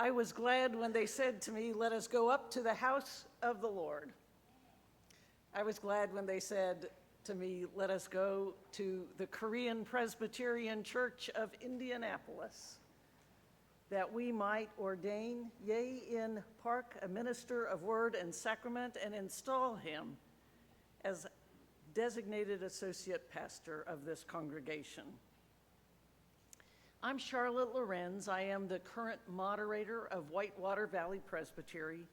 I was glad when they said to me, "Let us go up to the house of the Lord." I was glad when they said to me, "Let us go to the Korean Presbyterian Church of Indianapolis, that we might ordain, yea, in Park, a minister of word and sacrament, and install him as designated associate pastor of this congregation." I'm Charlotte Lorenz. I am the current moderator of Whitewater Valley Presbytery,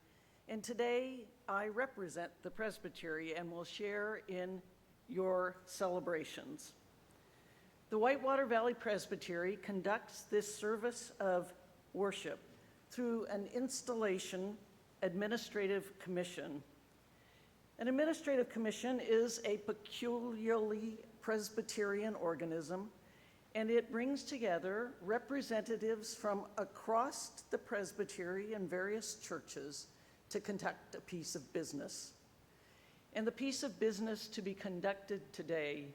and today I represent the Presbytery and will share in your celebrations. The Whitewater Valley Presbytery conducts this service of worship through an installation administrative commission. An administrative commission is a peculiarly Presbyterian organism, and it brings together representatives from across the presbytery and various churches to conduct a piece of business. And the piece of business to be conducted today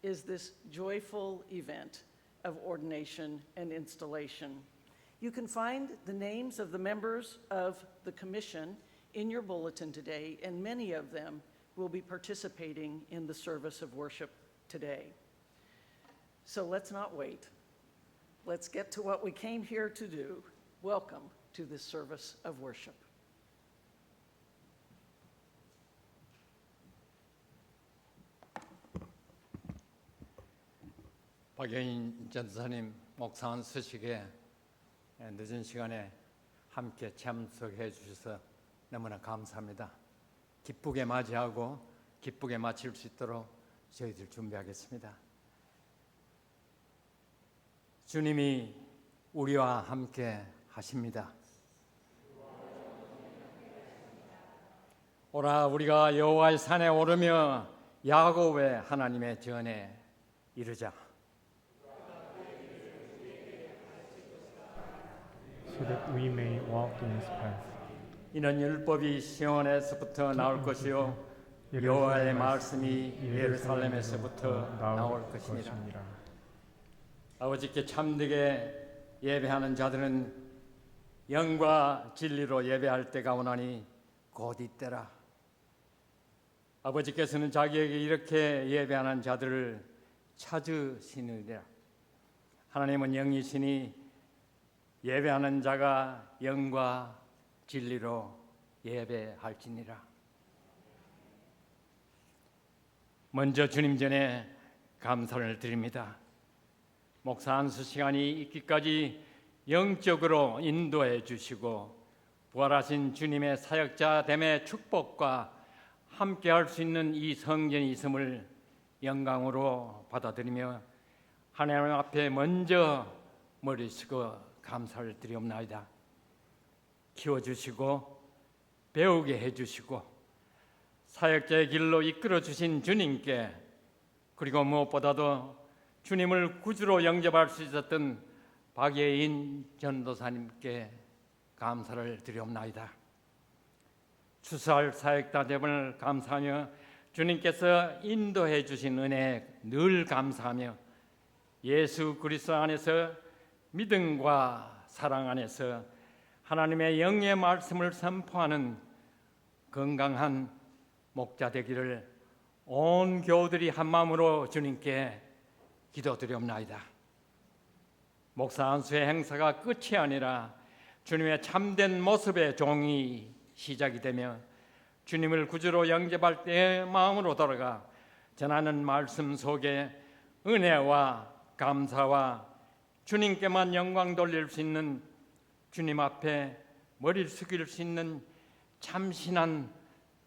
is this joyful event of ordination and installation. You can find the names of the members of the commission in your bulletin today, and many of them will be participating in the service of worship today. So let's not wait. Let's get to what we came here to do. Welcome to this service of worship. 박영인 전도사님 목사원 수식에 늦은 시간에 함께 참석해 주셔서 너무나 감사합니다. 기쁘게 맞이하고 기쁘게 마칠 수 있도록 저희들 준비하겠습니다. 주님이 우리와 함께 하십니다. 오라 우리가 여호와의 산에 오르며 야곱의 하나님의 전에 이르자. So that we may walk in His path. 이는 율법이 시온에서부터 나올 것이요 여호와의 말씀이 예루살렘에서부터 나올 것이니라. 아버지께 참되게 예배하는 자들은 영과 진리로 예배할 때가 오나니 곧 이때라. 아버지께서는 자기에게 이렇게 예배하는 자들을 찾으시느니라. 하나님은 영이시니 예배하는 자가 영과 진리로 예배할지니라. 먼저 주님 전에 감사를 드립니다. 목사 안수 시간이 있기까지 영적으로 인도해 주시고 부활하신 주님의 사역자 됨의 축복과 함께 할 수 있는 이 성전이 있음을 영광으로 받아들이며 하나님 앞에 먼저 머리 숙여 감사를 드리옵나이다. 키워주시고 배우게 해주시고 사역자의 길로 이끌어주신 주님께, 그리고 무엇보다도 주님을 구주로 영접할 수 있었던 박예인 전도사님께 감사를 드리옵나이다. 추수할 사역자 됨을 감사하며 주님께서 인도해 주신 은혜에 늘 감사하며 예수 그리스도 안에서 믿음과 사랑 안에서 하나님의 영의 말씀을 선포하는 건강한 목자 되기를 온 교우들이 한마음으로 주님께 기도드리옵나이다. 목사 안수의 행사가 끝이 아니라 주님의 참된 모습의 종이 시작이 되며 주님을 구주로 영접할 때의 마음으로 돌아가 전하는 말씀 속에 은혜와 감사와 주님께만 영광 돌릴 수 있는, 주님 앞에 머리를 숙일 수 있는 참신한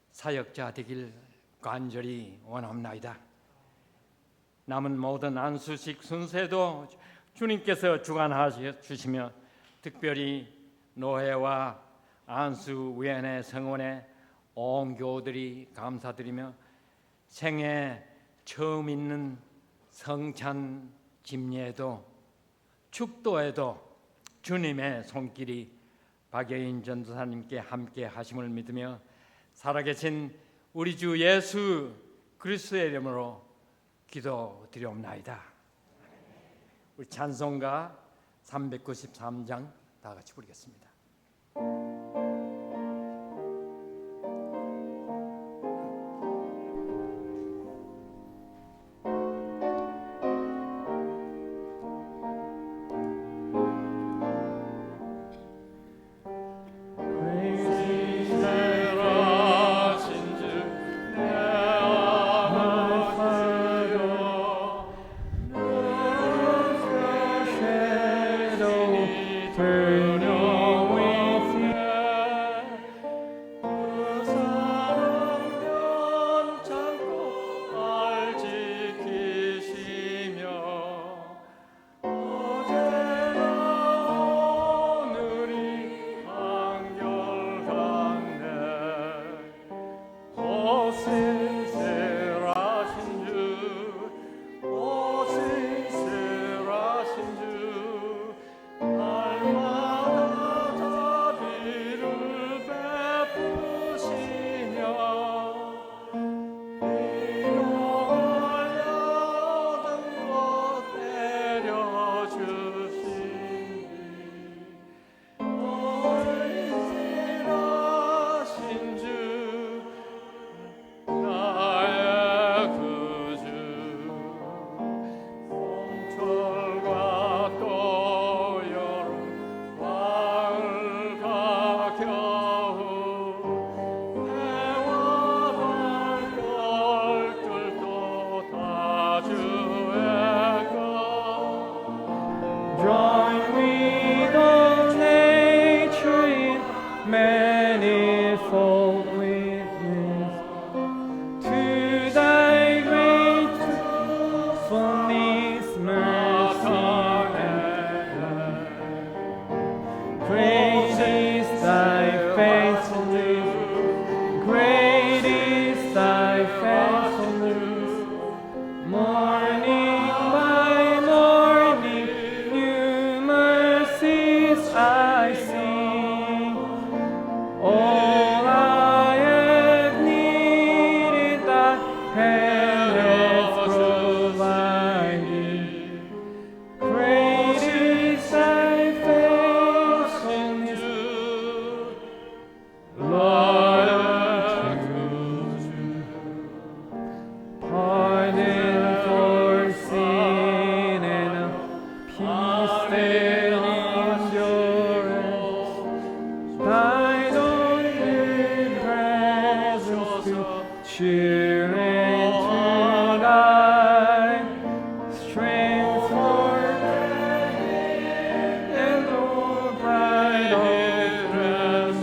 사역자 되길 간절히 원합나이다. 남은 모든 안수식 순서도 주님께서 주관하여 주시며 특별히 노회와 안수위원회 성원에 온 교우들이 감사드리며 생애 처음 있는 성찬 집례에도 축도에도 주님의 손길이 박예인 전도사님께 함께 하심을 믿으며 살아계신 우리 주 예수 그리스도의 이름으로 기도드리옵나이다. 우리 찬송가 393장 다 같이 부르겠습니다. 나의 구주 pardon for sin and peace and endurance thine own good presence to cheer and tonight strength for and oh bright of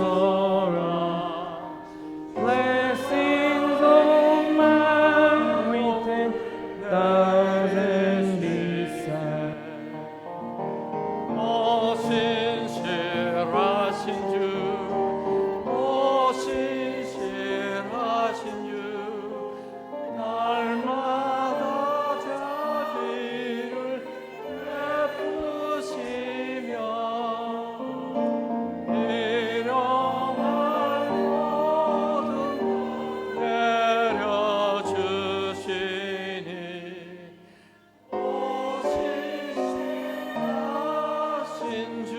blessings on my with 10,000 beside. 신실하신 주, 신실하신 주, 날마다 자비를 베푸시며 일용할 모든 내려주시니 신실하신 주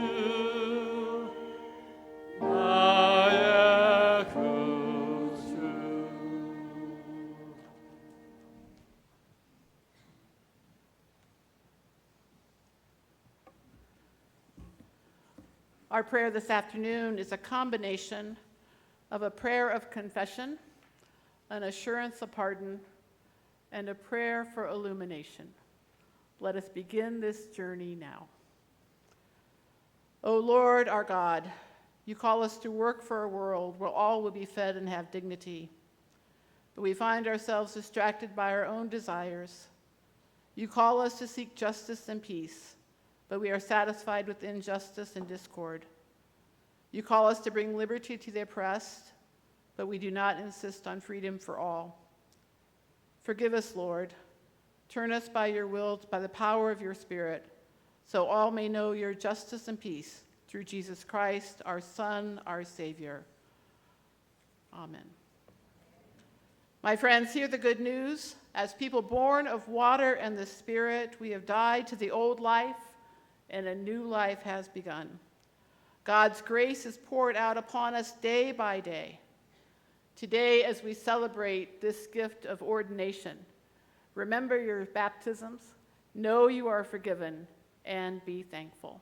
나의 구주. Our prayer this afternoon is a combination of a prayer of confession, an assurance of pardon, and a prayer for illumination. Let us begin this journey now. O Lord our God, you call us to work for a world where all will be fed and have dignity. But we find ourselves distracted by our own desires. You call us to seek justice and peace, but we are satisfied with injustice and discord. You call us to bring liberty to the oppressed, but we do not insist on freedom for all. Forgive us, Lord. Turn us by your will, by the power of your Spirit, so all may know your justice and peace through Jesus Christ, our Son, our Savior. Amen. My friends, hear the good news. As people born of water and the Spirit, we have died to the old life, and a new life has begun. God's grace is poured out upon us day by day. Today, as we celebrate this gift of ordination, remember your baptisms, know you are forgiven, and be thankful.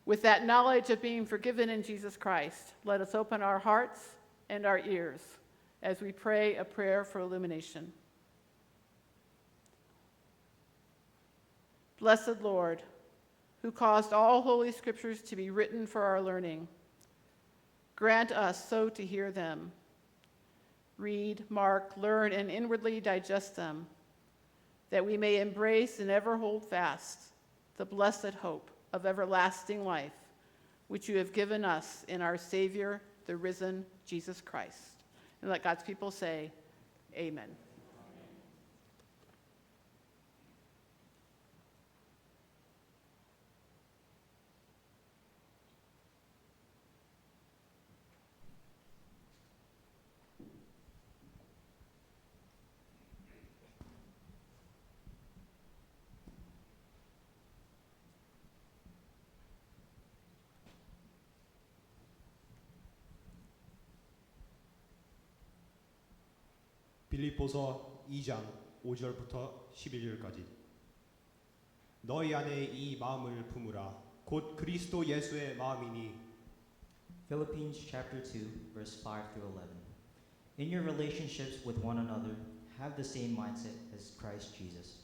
With that knowledge of being forgiven in Jesus Christ, let us open our hearts and our ears as we pray a prayer for illumination. Blessed Lord, who caused all holy scriptures to be written for our learning, grant us so to hear them. Read, mark, learn, and inwardly digest them, that we may embrace and ever hold fast the blessed hope of everlasting life, which you have given us in our Savior, the risen Jesus Christ. And let God's people say, Amen. 빌립보서 2장 5절부터 11절까지 너희 안에 이 마음을 품으라 곧 그리스도 예수의 마음이니 Philippians chapter 2, verse 5 through 11. In your relationships with one another, have the same mindset as Christ Jesus.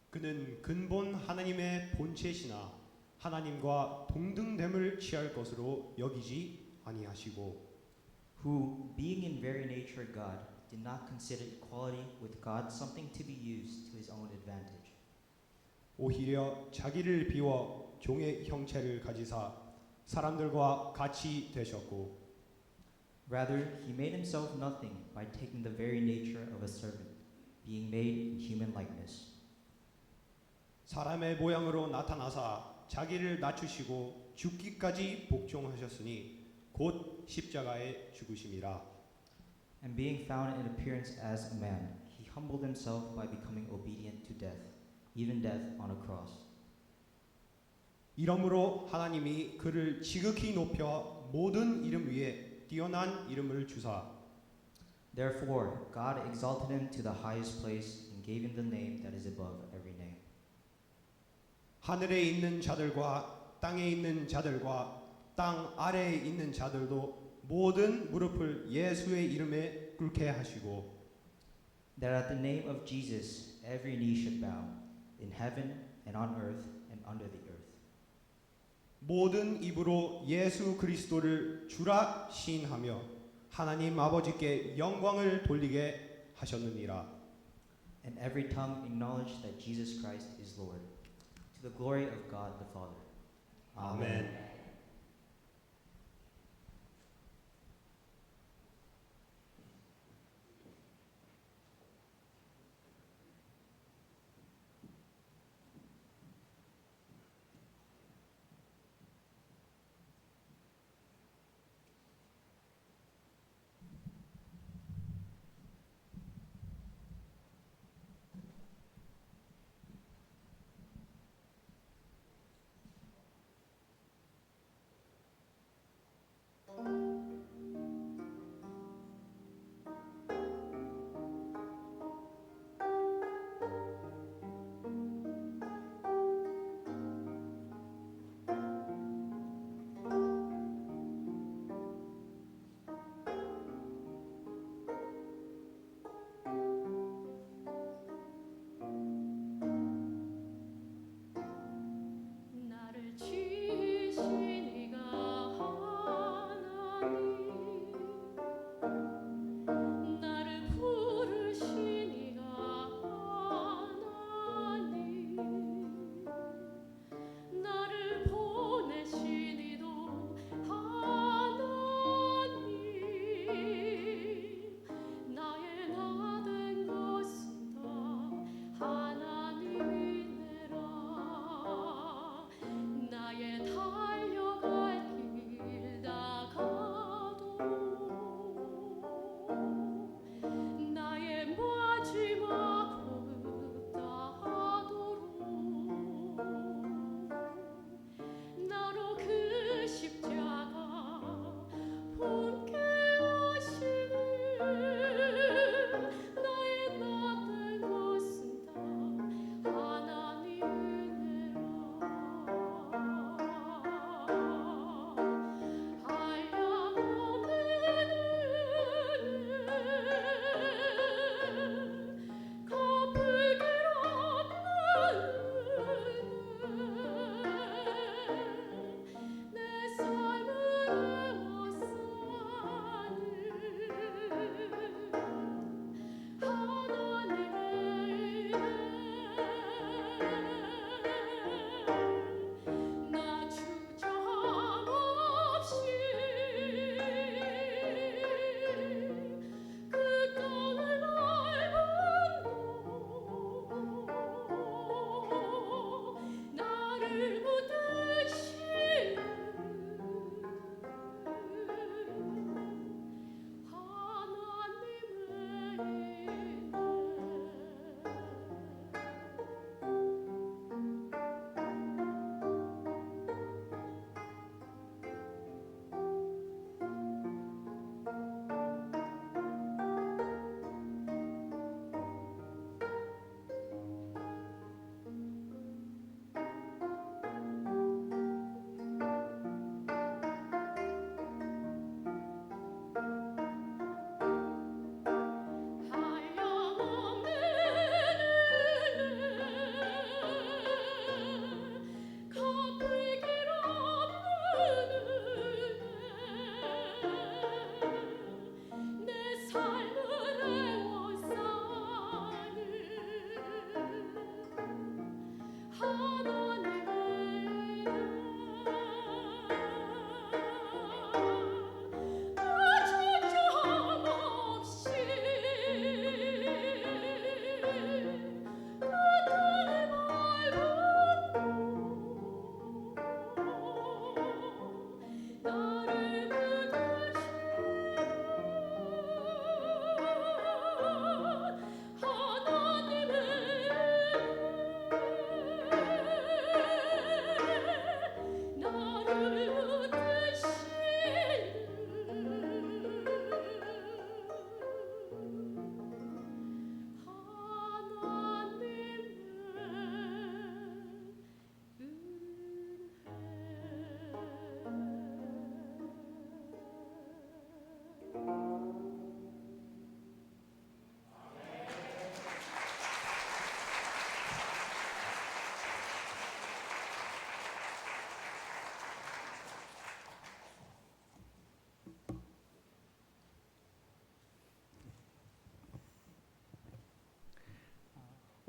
그는 근본 하나님의 본체시나 하나님과 동등됨을 취할 것으로 여기지 아니하시고 Who, being in very nature God, did not consider equality with God something to be used to his own advantage. 오히려 자기를 비워 종의 형체를 가지사 사람들과 같이 되셨고 Rather, he made himself nothing by taking the very nature of a servant, being made in human likeness. 사람의 모양으로 나타나사 자기를 낮추시고 죽기까지 복종하셨으니 곧 십자가에 죽으심이라. And being found in appearance as a man, he humbled himself by becoming obedient to death, even death on a cross. 이러므로 하나님이 그를 지극히 높여 모든 이름 위에 뛰어난 이름을 주사 Therefore, God exalted him to the highest place and gave him the name that is above every name. 하늘에 있는 자들과 땅에 있는 자들과 땅 아래에 있는 자들도 모든 무릎을 예수의 이름에 꿇게 하시고 That at the name of Jesus every knee should bow, in heaven and on earth and under the earth. 모든 입으로 예수 그리스도를 주라 시인하며 하나님 아버지께 영광을 돌리게 하셨느니라. And every tongue acknowledge that Jesus Christ is Lord, to the glory of God the Father. 아멘.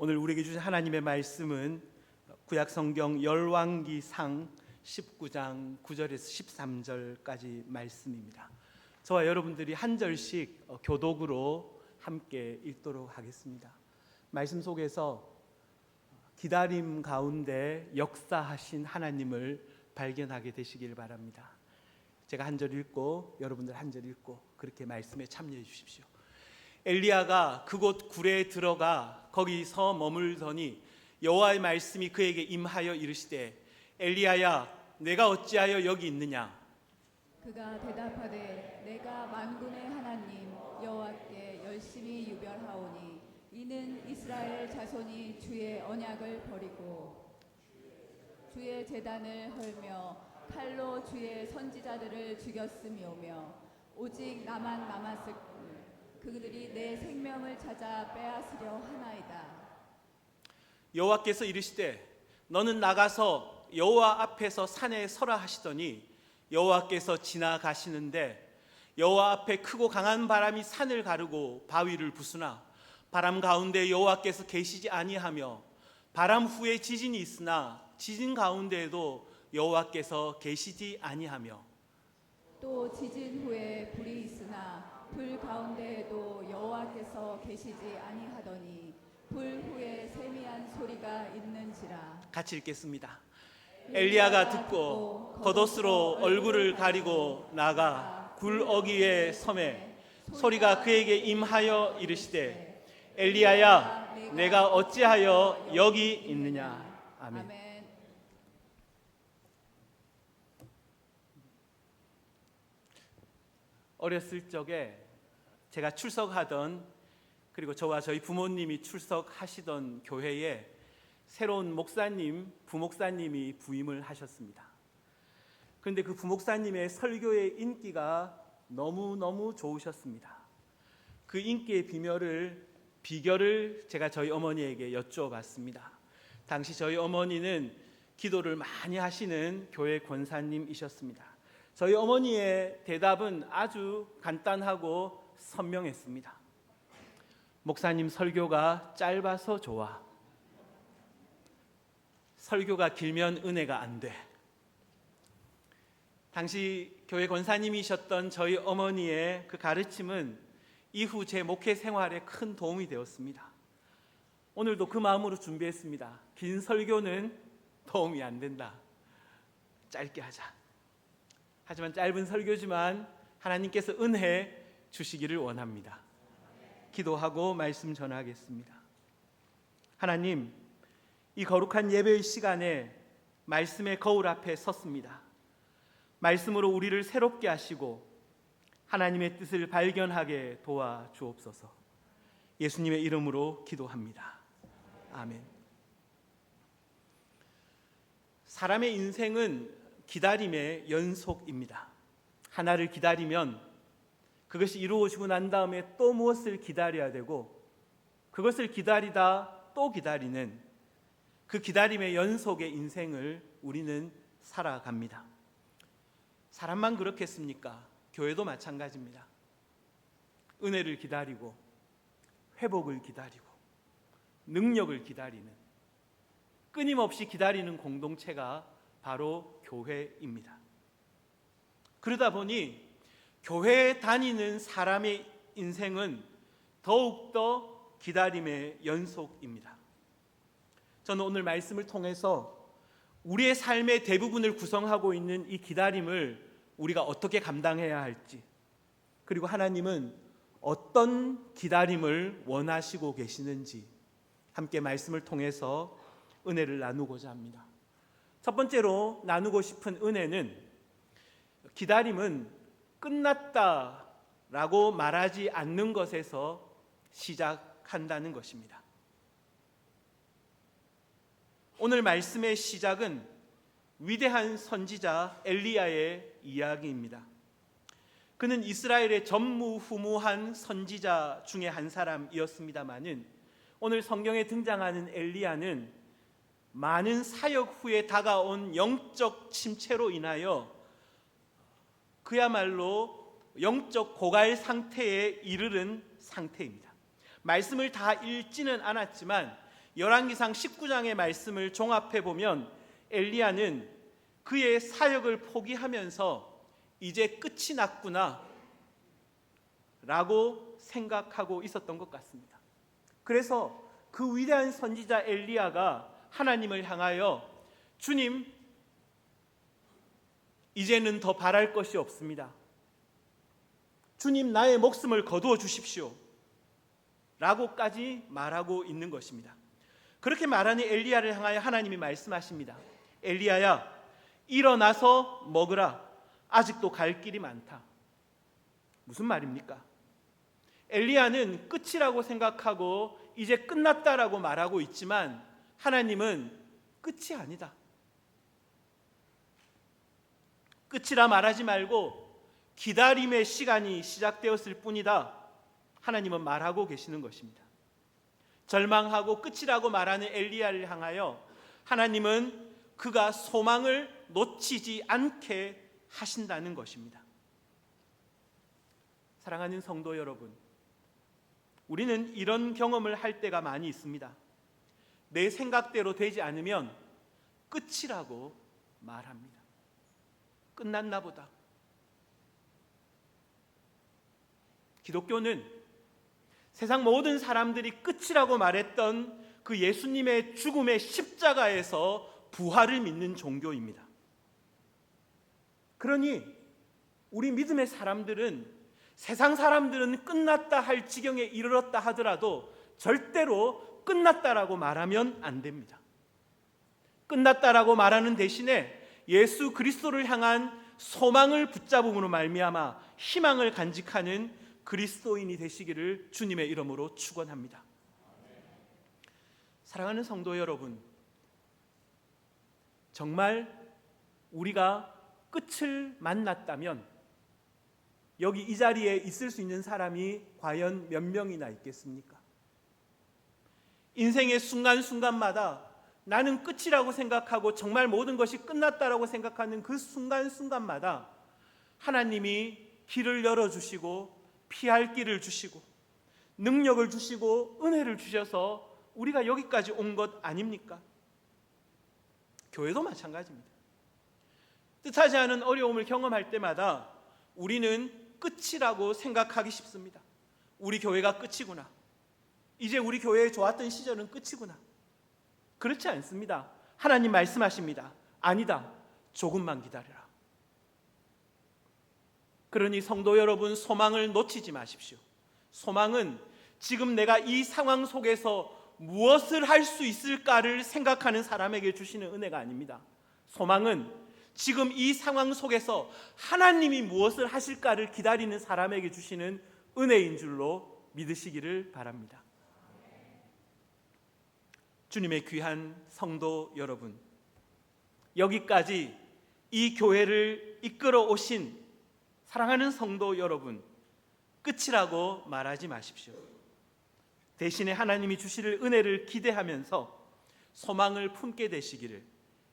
오늘 우리에게 주신 하나님의 말씀은 구약 성경 열왕기상 19장 9절에서 13절까지 말씀입니다. 저와 여러분들이 한 절씩 교독으로 함께 읽도록 하겠습니다. 말씀 속에서 기다림 가운데 역사하신 하나님을 발견하게 되시길 바랍니다. 제가 한 절 읽고 여러분들 한 절 읽고 그렇게 말씀에 참여해 주십시오. 엘리야가 그곳 굴에 들어가 거기서 머물더니 여호와의 말씀이 그에게 임하여 이르시되 엘리야야 내가 어찌하여 여기 있느냐. 그가 대답하되 내가 만군의 하나님 여호와께 열심히 유별하오니 이는 이스라엘 자손이 주의 언약을 버리고 주의 제단을 헐며 칼로 주의 선지자들을 죽였음이오며 오직 나만 남았을 뿐 그들이 내 생명을 찾아 빼앗으려 하나이다. 여호와께서 이르시되 너는 나가서 여호와 앞에서 산에 서라 하시더니 여호와께서 지나가시는데 여호와 앞에 크고 강한 바람이 산을 가르고 바위를 부수나 바람 가운데 여호와께서 계시지 아니하며 바람 후에 지진이 있으나 지진 가운데에도 여호와께서 계시지 아니하며 또 지진 후에 불이 있으나 불 가운데에도 여호와께서 계시지 아니하더니 불 후에 세미한 소리가 있는지라. 같이 읽겠습니다. 엘리야가 듣고 겉옷으로 얼굴을 가리고 나가 굴 어귀에 섬에 소리가 그에게 임하여 이르시되 엘리야야 내가 어찌하여 여기 있느냐. 아멘. 어렸을 적에 제가 출석하던 그리고 저와 저희 부모님이 출석하시던 교회에 새로운 목사님, 부목사님이 부임을 하셨습니다. 그런데 그 부목사님의 설교의 인기가 너무너무 좋으셨습니다. 그 인기의 비결을 제가 저희 어머니에게 여쭤봤습니다. 당시 저희 어머니는 기도를 많이 하시는 교회 권사님이셨습니다. 저희 어머니의 대답은 아주 간단하고 선명했습니다. 목사님 설교가 짧아서 좋아. 설교가 길면 은혜가 안 돼. 당시 교회 권사님이셨던 저희 어머니의 그 가르침은 이후 제 목회 생활에 큰 도움이 되었습니다. 오늘도 그 마음으로 준비했습니다. 긴 설교는 도움이 안 된다. 짧게 하자. 하지만 짧은 설교지만 하나님께서 은혜 주시기를 원합니다. 기도하고 말씀 전하겠습니다. 하나님, 이 거룩한 예배의 시간에 말씀의 거울 앞에 섰습니다. 말씀으로 우리를 새롭게 하시고 하나님의 뜻을 발견하게 도와주옵소서. 예수님의 이름으로 기도합니다. 아멘. 사람의 인생은 기다림의 연속입니다. 하나를 기다리면 그것이 이루어지고 난 다음에 또 무엇을 기다려야 되고 그것을 기다리다 또 기다리는 그 기다림의 연속의 인생을 우리는 살아갑니다. 사람만 그렇겠습니까? 교회도 마찬가지입니다. 은혜를 기다리고 회복을 기다리고 능력을 기다리는 끊임없이 기다리는 공동체가 바로 교회입니다. 그러다 보니 교회에 다니는 사람의 인생은 더욱더 기다림의 연속입니다. 저는 오늘 말씀을 통해서 우리의 삶의 대부분을 구성하고 있는 이 기다림을 우리가 어떻게 감당해야 할지, 그리고 하나님은 어떤 기다림을 원하시고 계시는지 함께 말씀을 통해서 은혜를 나누고자 합니다. 첫 번째로 나누고 싶은 은혜는 기다림은 끝났다라고 말하지 않는 것에서 시작한다는 것입니다. 오늘 말씀의 시작은 위대한 선지자 엘리야의 이야기입니다. 그는 이스라엘의 전무후무한 선지자 중에 한 사람이었습니다마는 오늘 성경에 등장하는 엘리야는 많은 사역 후에 다가온 영적 침체로 인하여 그야말로 영적 고갈 상태에 이르른 상태입니다. 말씀을 다 읽지는 않았지만 열왕기상 19장의 말씀을 종합해 보면 엘리야는 그의 사역을 포기하면서 이제 끝이 났구나 라고 생각하고 있었던 것 같습니다. 그래서 그 위대한 선지자 엘리야가 하나님을 향하여 주님, 이제는 더 바랄 것이 없습니다. 주님, 나의 목숨을 거두어 주십시오 라고까지 말하고 있는 것입니다. 그렇게 말하는 엘리야를 향하여 하나님이 말씀하십니다. 엘리야야, 일어나서 먹으라. 아직도 갈 길이 많다. 무슨 말입니까? 엘리야는 끝이라고 생각하고 이제 끝났다라고 말하고 있지만 하나님은 끝이 아니다. 끝이라 말하지 말고 기다림의 시간이 시작되었을 뿐이다. 하나님은 말하고 계시는 것입니다. 절망하고 끝이라고 말하는 엘리야를 향하여 하나님은 그가 소망을 놓치지 않게 하신다는 것입니다. 사랑하는 성도 여러분, 우리는 이런 경험을 할 때가 많이 있습니다. 내 생각대로 되지 않으면 끝이라고 말합니다. 끝났나 보다. 기독교는 세상 모든 사람들이 끝이라고 말했던 그 예수님의 죽음의 십자가에서 부활을 믿는 종교입니다. 그러니 우리 믿음의 사람들은 세상 사람들은 끝났다 할 지경에 이르렀다 하더라도 절대로 끝났다라고 말하면 안 됩니다. 끝났다라고 말하는 대신에 예수 그리스도를 향한 소망을 붙잡음으로 말미암아 희망을 간직하는 그리스도인이 되시기를 주님의 이름으로 축원합니다. 사랑하는 성도 여러분, 정말 우리가 끝을 만났다면 여기 이 자리에 있을 수 있는 사람이 과연 몇 명이나 있겠습니까? 인생의 순간순간마다 나는 끝이라고 생각하고 정말 모든 것이 끝났다라고 생각하는 그 순간순간마다 하나님이 길을 열어주시고 피할 길을 주시고 능력을 주시고 은혜를 주셔서 우리가 여기까지 온 것 아닙니까? 교회도 마찬가지입니다. 뜻하지 않은 어려움을 경험할 때마다 우리는 끝이라고 생각하기 쉽습니다. 우리 교회가 끝이구나. 이제 우리 교회에 좋았던 시절은 끝이구나. 그렇지 않습니다. 하나님 말씀하십니다. 아니다. 조금만 기다려라. 그러니 성도 여러분, 소망을 놓치지 마십시오. 소망은 지금 내가 이 상황 속에서 무엇을 할 수 있을까를 생각하는 사람에게 주시는 은혜가 아닙니다. 소망은 지금 이 상황 속에서 하나님이 무엇을 하실까를 기다리는 사람에게 주시는 은혜인 줄로 믿으시기를 바랍니다. 주님의 귀한 성도 여러분, 여기까지 이 교회를 이끌어 오신 사랑하는 성도 여러분, 끝이라고 말하지 마십시오. 대신에 하나님이 주실 은혜를 기대하면서 소망을 품게 되시기를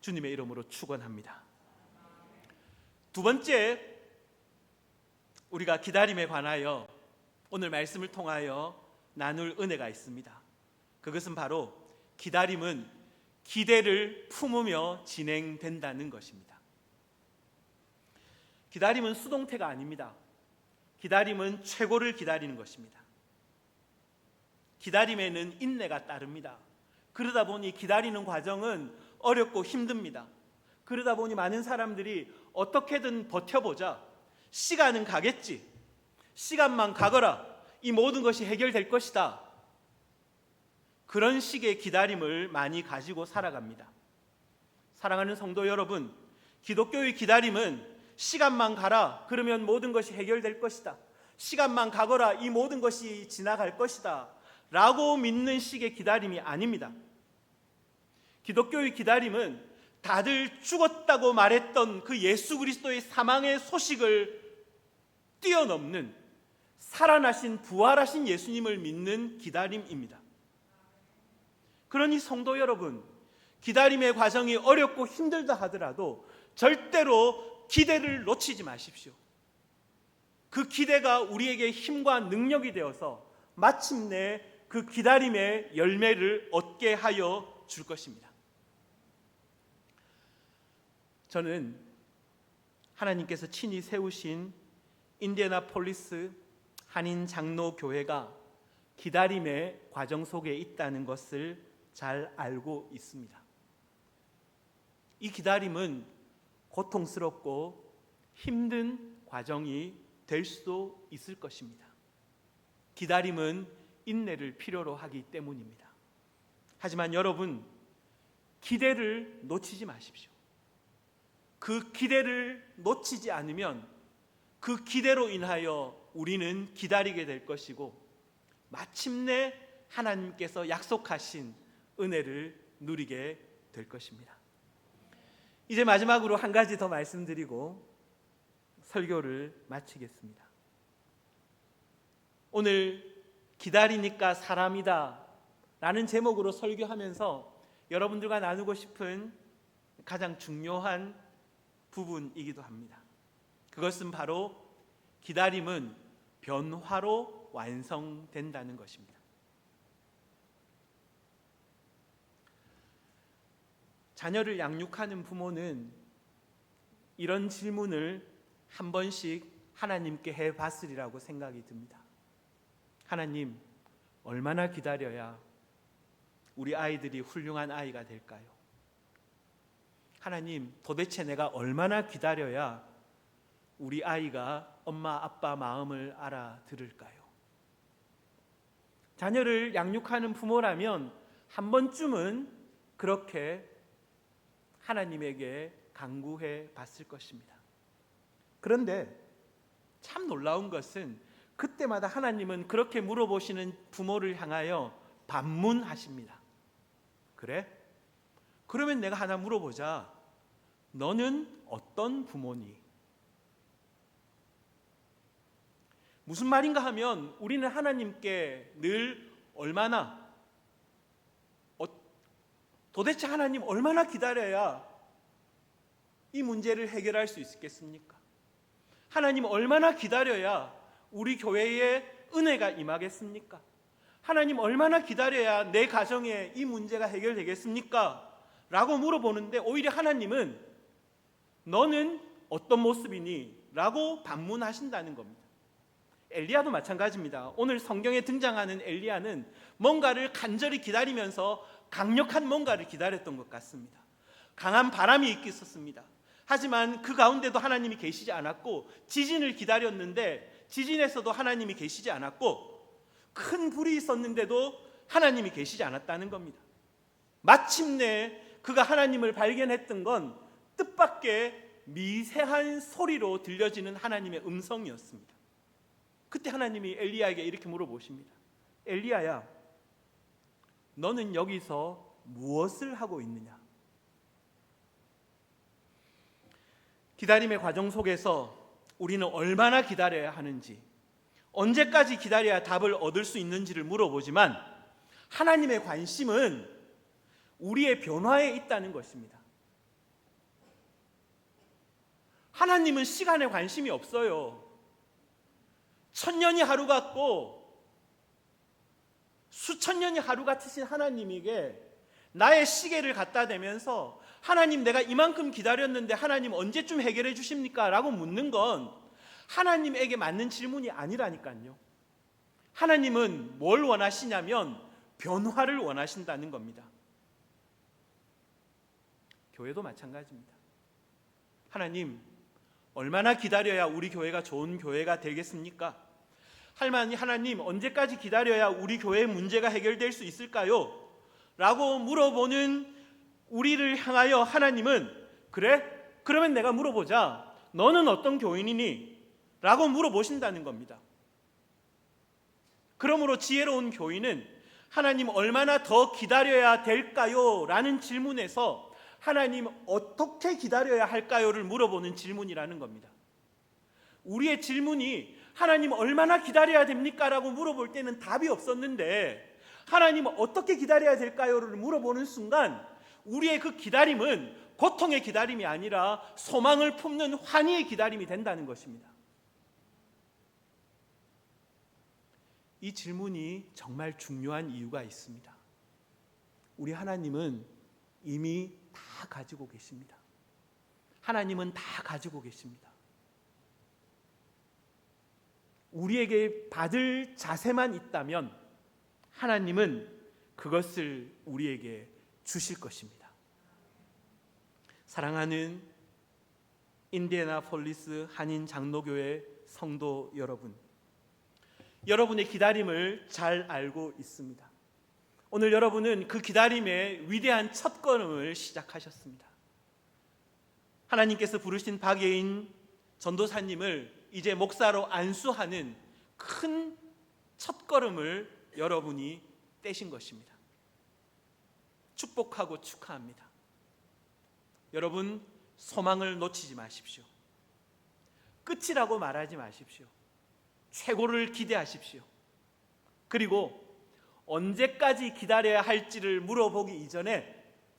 주님의 이름으로 축원합니다. 두 번째, 우리가 기다림에 관하여 오늘 말씀을 통하여 나눌 은혜가 있습니다. 그것은 바로 기다림은 기대를 품으며 진행된다는 것입니다. 기다림은 수동태가 아닙니다. 기다림은 최고를 기다리는 것입니다. 기다림에는 인내가 따릅니다. 그러다 보니 기다리는 과정은 어렵고 힘듭니다. 그러다 보니 많은 사람들이 어떻게든 버텨보자. 시간은 가겠지. 시간만 가거라. 이 모든 것이 해결될 것이다. 그런 식의 기다림을 많이 가지고 살아갑니다. 사랑하는 성도 여러분, 기독교의 기다림은 시간만 가라. 그러면 모든 것이 해결될 것이다. 시간만 가거라. 이 모든 것이 지나갈 것이다. 라고 믿는 식의 기다림이 아닙니다. 기독교의 기다림은 다들 죽었다고 말했던 그 예수 그리스도의 사망의 소식을 뛰어넘는 살아나신 부활하신 예수님을 믿는 기다림입니다. 그러니 성도 여러분, 기다림의 과정이 어렵고 힘들다 하더라도 절대로 기대를 놓치지 마십시오. 그 기대가 우리에게 힘과 능력이 되어서 마침내 그 기다림의 열매를 얻게 얻게 하여 줄 것입니다. 저는 하나님께서 친히 세우신 인디애나폴리스 한인 장로교회가 기다림의 과정 속에 있다는 것을 잘 알고 있습니다. 이 기다림은 고통스럽고 힘든 과정이 될 수도 있을 것입니다. 기다림은 인내를 필요로 하기 때문입니다. 하지만 여러분, 기대를 놓치지 마십시오. 그 기대를 놓치지 않으면 그 기대로 인하여 우리는 기다리게 될 것이고 마침내 하나님께서 약속하신 은혜를 누리게 될 것입니다. 이제 마지막으로 한 가지 더 말씀드리고 설교를 마치겠습니다. 오늘 기다리니까 사람이다 라는 제목으로 설교하면서 여러분들과 나누고 싶은 가장 중요한 부분이기도 합니다. 그것은 바로 기다림은 변화로 완성된다는 것입니다. 자녀를 양육하는 부모는 이런 질문을 한 번씩 하나님께 해봤으리라고 생각이 듭니다. 하나님, 얼마나 기다려야 우리 아이들이 훌륭한 아이가 될까요? 하나님, 도대체 내가 얼마나 기다려야 우리 아이가 엄마 아빠 마음을 알아들을까요? 자녀를 양육하는 부모라면 한 번쯤은 그렇게 하나님에게 간구해 봤을 것입니다. 그런데 참 놀라운 것은 그때마다 하나님은 그렇게 물어보시는 부모를 향하여 반문하십니다. 그래? 그러면 내가 하나 물어보자. 너는 어떤 부모니? 무슨 말인가 하면 우리는 하나님께 늘 얼마나 도대체 하나님 얼마나 기다려야 이 문제를 해결할 수 있겠습니까? 하나님 얼마나 기다려야 우리 교회에 은혜가 임하겠습니까? 하나님 얼마나 기다려야 내 가정에 이 문제가 해결되겠습니까? 라고 물어보는데 오히려 하나님은 너는 어떤 모습이니? 라고 반문하신다는 겁니다. 엘리야도 마찬가지입니다. 오늘 성경에 등장하는 엘리야는 뭔가를 간절히 기다리면서 강력한 뭔가를 기다렸던 것 같습니다. 강한 바람이 있었습니다. 하지만 그 가운데도 하나님이 계시지 않았고 지진을 기다렸는데 지진에서도 하나님이 계시지 않았고 큰 불이 있었는데도 하나님이 계시지 않았다는 겁니다. 마침내 그가 하나님을 발견했던 건 뜻밖의 미세한 소리로 들려지는 하나님의 음성이었습니다. 그때 하나님이 엘리야에게 이렇게 물어보십니다. 엘리야야, 너는 여기서 무엇을 하고 있느냐? 기다림의 과정 속에서 우리는 얼마나 기다려야 하는지, 언제까지 기다려야 답을 얻을 수 있는지를 물어보지만 하나님의 관심은 우리의 변화에 있다는 것입니다. 하나님은 시간에 관심이 없어요. 1000년이 하루 같고 수천 년이 하루 같으신 하나님에게 나의 시계를 갖다 대면서 하나님 내가 이만큼 기다렸는데 하나님 언제쯤 해결해 주십니까? 라고 묻는 건 하나님에게 맞는 질문이 아니라니까요. 하나님은 뭘 원하시냐면 변화를 원하신다는 겁니다. 교회도 마찬가지입니다. 하나님, 얼마나 기다려야 우리 교회가 좋은 교회가 되겠습니까? 하나님, 언제까지 기다려야 우리 교회의 문제가 해결될 수 있을까요? 라고 물어보는 우리를 향하여 하나님은 그래? 그러면 내가 물어보자. 너는 어떤 교인이니? 라고 물어보신다는 겁니다. 그러므로 지혜로운 교인은 하나님 얼마나 더 기다려야 될까요? 라는 질문에서 하나님 어떻게 기다려야 할까요?를 물어보는 질문이라는 겁니다. 우리의 질문이 하나님 얼마나 기다려야 됩니까? 라고 물어볼 때는 답이 없었는데 하나님 어떻게 기다려야 될까요?를 물어보는 순간 우리의 그 기다림은 고통의 기다림이 아니라 소망을 품는 환희의 기다림이 된다는 것입니다. 이 질문이 정말 중요한 이유가 있습니다. 우리 하나님은 이미 다 가지고 계십니다. 하나님은 다 가지고 계십니다. 우리에게 받을 자세만 있다면 하나님은 그것을 우리에게 주실 것입니다. 사랑하는 인디애나폴리스 한인 장로교회 성도 여러분, 여러분의 기다림을 잘 알고 있습니다. 오늘 여러분은 그 기다림의 위대한 첫걸음을 시작하셨습니다. 하나님께서 부르신 박예인 전도사님을 이제 목사로 안수하는 큰 첫걸음을 여러분이 떼신 것입니다. 축복하고 축하합니다. 여러분, 소망을 놓치지 마십시오. 끝이라고 말하지 마십시오. 최고를 기대하십시오. 그리고 언제까지 기다려야 할지를 물어보기 이전에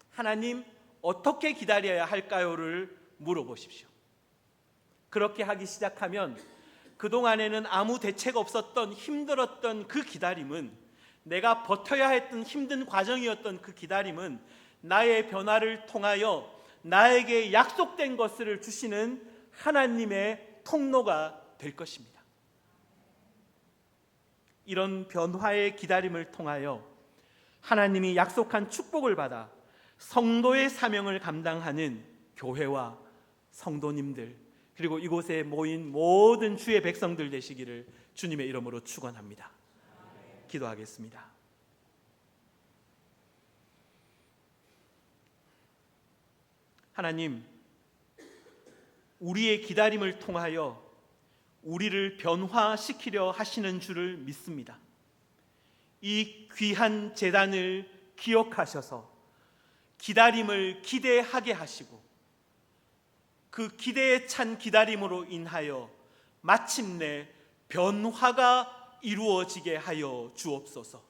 하나님, 어떻게 기다려야 할까요를 물어보십시오. 그렇게 하기 시작하면 그동안에는 아무 대책 없었던 힘들었던 그 기다림은, 내가 버텨야 했던 힘든 과정이었던 그 기다림은 나의 변화를 통하여 나에게 약속된 것을 주시는 하나님의 통로가 될 것입니다. 이런 변화의 기다림을 통하여 하나님이 약속한 축복을 받아 성도의 사명을 감당하는 교회와 성도님들, 그리고 이곳에 모인 모든 주의 백성들 되시기를 주님의 이름으로 축원합니다. 기도하겠습니다. 하나님, 우리의 기다림을 통하여 우리를 변화시키려 하시는 줄을 믿습니다. 이 귀한 제단을 기억하셔서 기다림을 기대하게 하시고, 그 기대에 찬 기다림으로 인하여 마침내 변화가 이루어지게 하여 주옵소서.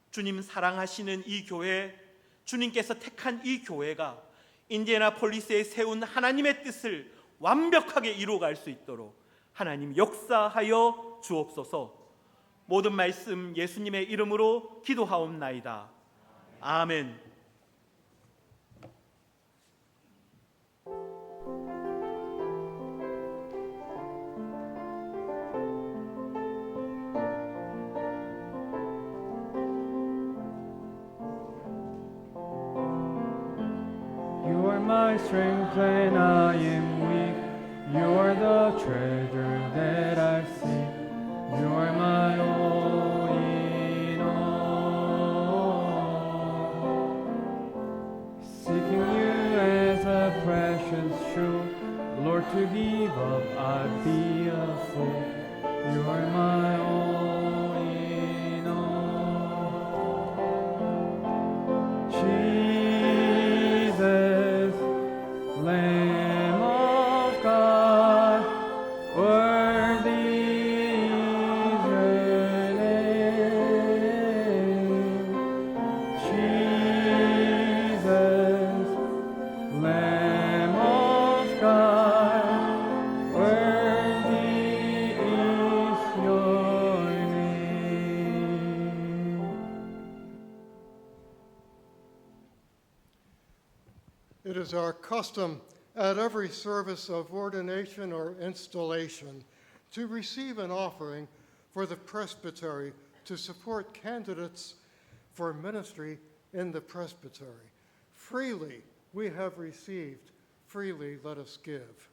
주님 사랑하시는 이 교회, 주님께서 택한 이 교회가 인디애나폴리스에 세운 하나님의 뜻을 완벽하게 이루어갈 수 있도록 하나님 역사하여 주옵소서. 모든 말씀 예수님의 이름으로 기도하옵나이다. 아멘. You are my strength when I am weak. You are the treasure that I seek. You are my all in all. Seeking you as a precious jewel, Lord, to give up I'd be a fool. You are my all in all. Jesus, Lamb of God, worthy is your name. Jesus, Lamb of God, worthy is your name. It is our custom at every service of ordination or installation to receive an offering for the presbytery to support candidates for ministry in the presbytery. Freely we have received, freely let us give.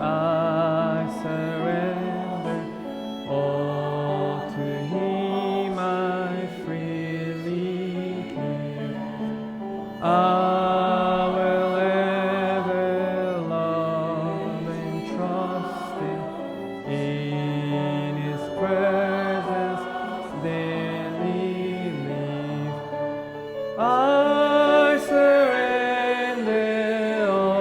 I surrender all to Him, I freely give. I will ever love and trust Him in His presence daily live. I surrender all.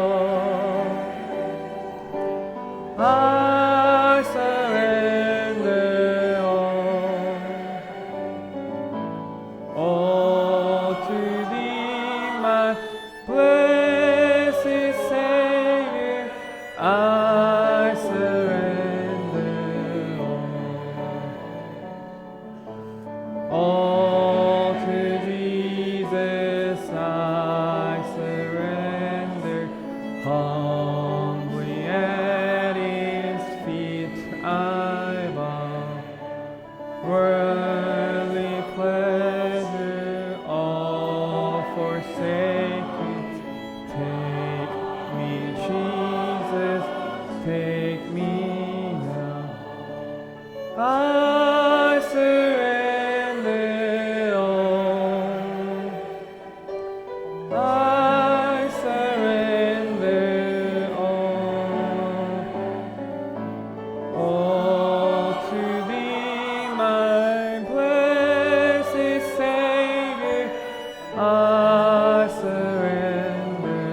take me now. I surrender all. I surrender all to Thee, my blessed Savior. I surrender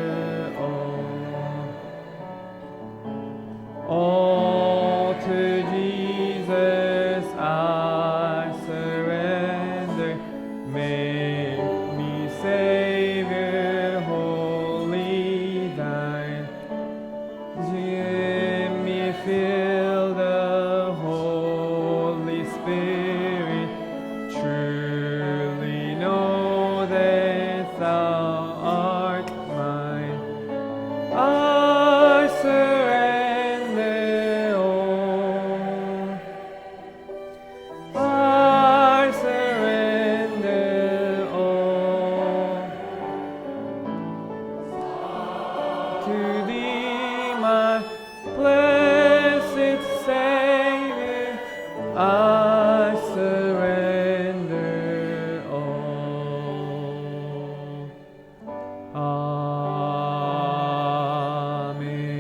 all to Jesus. I surrender. Make me Savior, wholly Thine. Give me fill the Holy Spirit. Truly know that Thou art mine. I surrender all. I surrender all to Thee, my blessed Savior. I surrender all. Amen.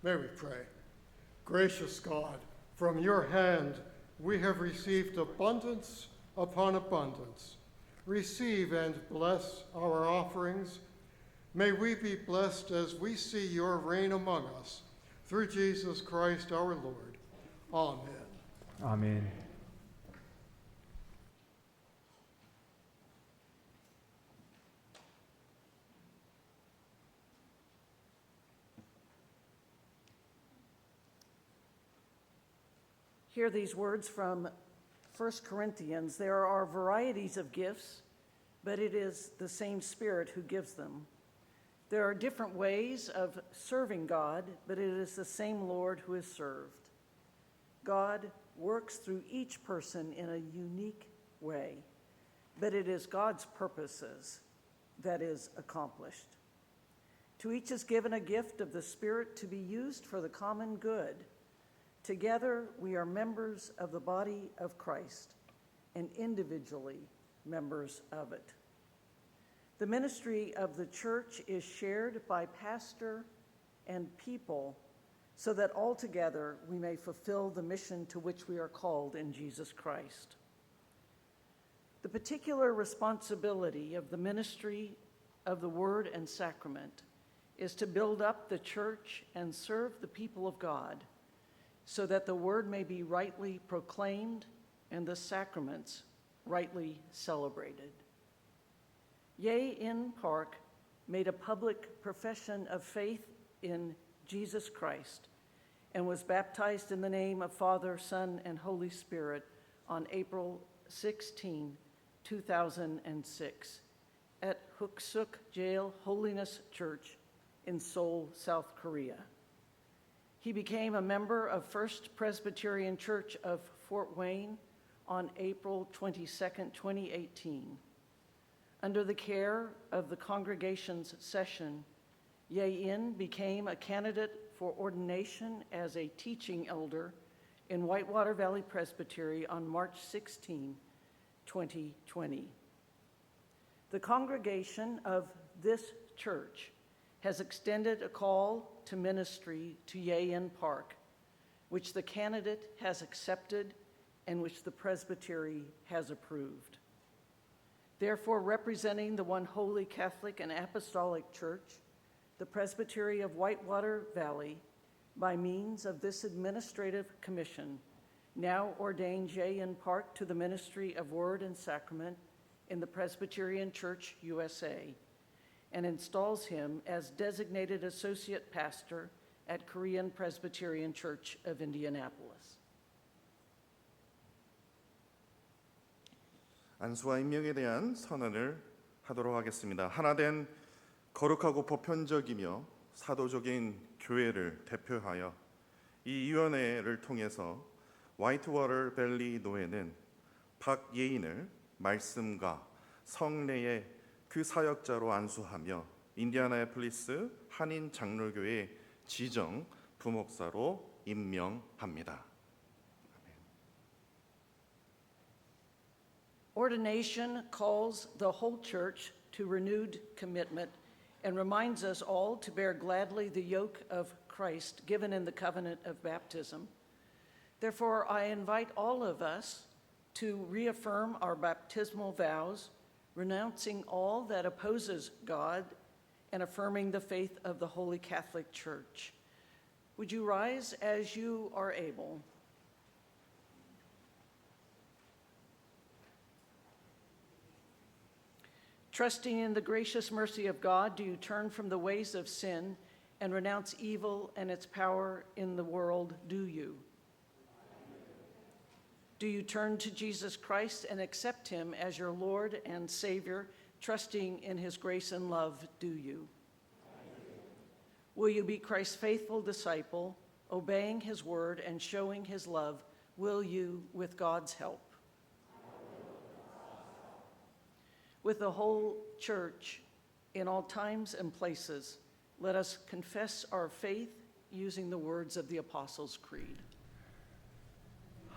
May we pray. Gracious God, from your hand we have received abundance upon abundance. Receive and bless our offerings. May we be blessed as we see your reign among us. Through Jesus Christ our Lord. Amen. Amen. Hear these words from 1 Corinthians. There are varieties of gifts, but it is the same Spirit who gives them. There are different ways of serving God, but it is the same Lord who is served. God works through each person in a unique way, but it is God's purposes that is accomplished. To each is given a gift of the Spirit to be used for the common good. Together, we are members of the body of Christ and individually members of it. The ministry of the church is shared by pastor and people so that altogether we may fulfill the mission to which we are called in Jesus Christ. The particular responsibility of the ministry of the Word and Sacrament is to build up the church and serve the people of God, so that the word may be rightly proclaimed and the sacraments rightly celebrated. Ye In Park made a public profession of faith in Jesus Christ and was baptized in the name of Father, Son, and Holy Spirit on April 16, 2006 at Huksuk Jail Holiness Church in Seoul, South Korea. He became a member of First Presbyterian Church of Fort Wayne on April 22, 2018. Under the care of the congregation's session, Ye In became a candidate for ordination as a teaching elder in Whitewater Valley Presbytery on March 16, 2020. The congregation of this church has extended a call to ministry to Ye In Park, which the candidate has accepted and which the presbytery has approved. Therefore, representing the one holy Catholic and Apostolic Church, the Presbytery of Whitewater Valley, by means of this administrative commission, now ordains Ye In Park to the ministry of Word and Sacrament in the Presbyterian Church USA, and installs him as designated associate pastor at Korean Presbyterian Church of Indianapolis. 안수와 임명에 대한 선언을 하도록 하겠습니다. 하나된 거룩하고 보편적이며 사도적인 교회를 대표하여 이 위원회를 통해서 화이트워터 밸리 노회는 박예인을 말씀과 성례의 그 사역자로 안수하며 인디애나폴리스 한인 장로교회 지정 부목사로 임명합니다. Ordination calls the whole church to renewed commitment and reminds us all to bear gladly the yoke of Christ given in the covenant of baptism. Therefore, I invite all of us to reaffirm our baptismal vows, renouncing all that opposes God and affirming the faith of the Holy Catholic Church. Would you rise as you are able? Trusting in the gracious mercy of God, do you turn from the ways of sin and renounce evil and its power in the world? Do you? Do you turn to Jesus Christ and accept him as your Lord and Savior, trusting in his grace and love? Do you? Will you be Christ's faithful disciple, obeying his word and showing his love? Will you, with God's help? With the whole church in all times and places, let us confess our faith using the words of the Apostles' Creed.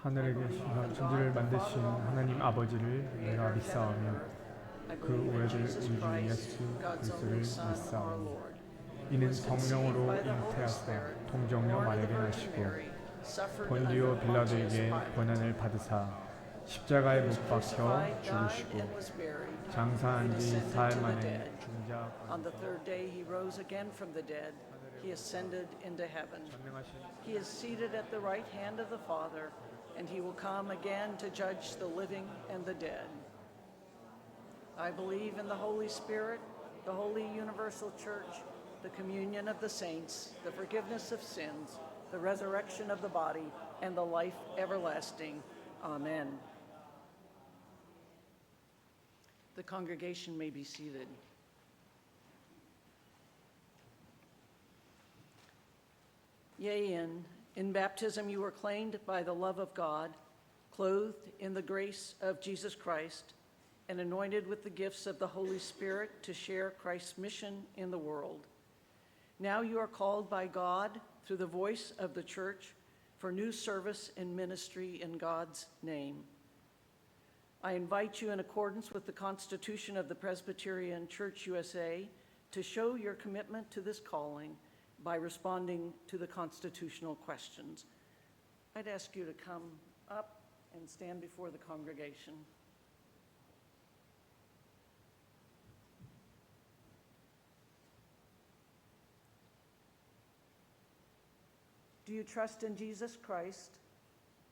하늘에 계시는 천지를 만드신 하나님 아버지를 내가 믿사오며 그 우애를 우리 주 예수 그리스도를 믿사오니 이는 성령으로 잉태하사 동정녀 마리아에게 나시고 본디오 빌라도에게 고난을 받으사 십자가에 못 박혀 죽으시고 장사한 지 사흘 만에 죽은 자 On the third day he rose again from the dead. He ascended into heaven. He is seated at the right hand of the Father, and he will come again to judge the living and the dead. I believe in the Holy Spirit, the holy universal church, the communion of the saints, the forgiveness of sins, the resurrection of the body, and the life everlasting. Amen. The congregation may be seated. Yea, in baptism you were claimed by the love of God, clothed in the grace of Jesus Christ, and anointed with the gifts of the Holy Spirit to share Christ's mission in the world. Now you are called by God through the voice of the church for new service and ministry in God's name. I invite you, in accordance with the Constitution of the Presbyterian Church USA, to show your commitment to this calling by responding to the constitutional questions. I'd ask you to come up and stand before the congregation. Do you trust in Jesus Christ,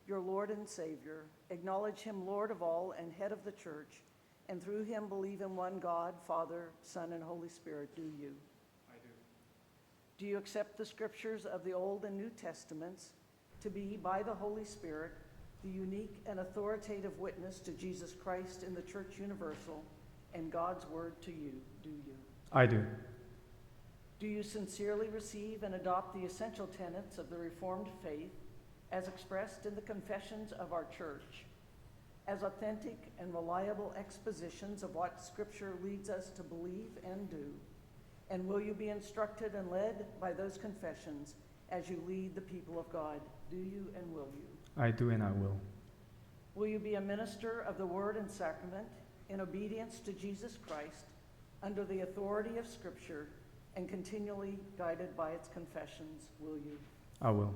your Lord and Savior, acknowledge him Lord of all and head of the church, and through him believe in one God, Father, Son, and Holy Spirit? Do you? I do. Do you accept the scriptures of the Old and New Testaments to be, by the Holy Spirit, the unique and authoritative witness to Jesus Christ in the Church Universal and God's word to you? Do you? I do. Do you sincerely receive and adopt the essential tenets of the Reformed faith as expressed in the confessions of our church, as authentic and reliable expositions of what Scripture leads us to believe and do? And will you be instructed and led by those confessions as you lead the people of God? Do you and will you? I do and I will. Will you be a minister of the Word and Sacrament in obedience to Jesus Christ, under the authority of Scripture, and continually guided by its confessions? Will you? I will.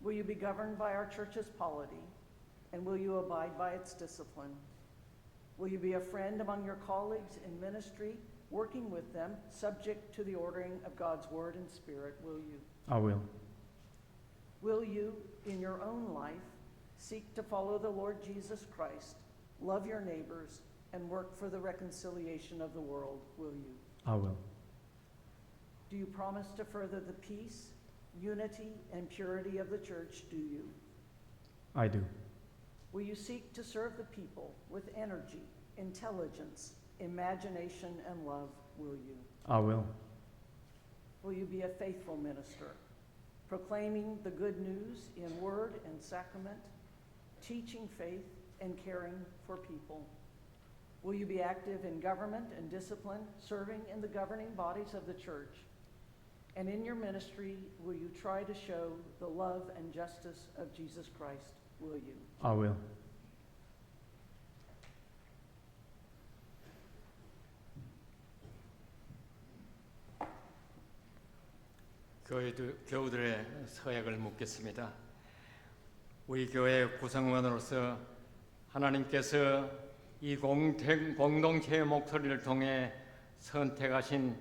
Will you be governed by our church's polity, and will you abide by its discipline? Will you be a friend among your colleagues in ministry, working with them, subject to the ordering of God's word and spirit? Will you? I will. Will you, in your own life, seek to follow the Lord Jesus Christ, love your neighbors, and work for the reconciliation of the world? Will you? I will. Do you promise to further the peace, unity, and purity of the church? Do you? I do. Will you seek to serve the people with energy, intelligence, imagination, and love? Will you? I will. Will you be a faithful minister, proclaiming the good news in word and sacrament, teaching faith and caring for people? Will you be active in government and discipline, serving in the governing bodies of the church? And in your ministry, will you try to show the love and justice of Jesus Christ? Will you? I will. 교우들의 서약을 묻겠습니다. 우리 교회 구성원으로서 하나님께서 이 공동체의 목소리를 통해 선택하신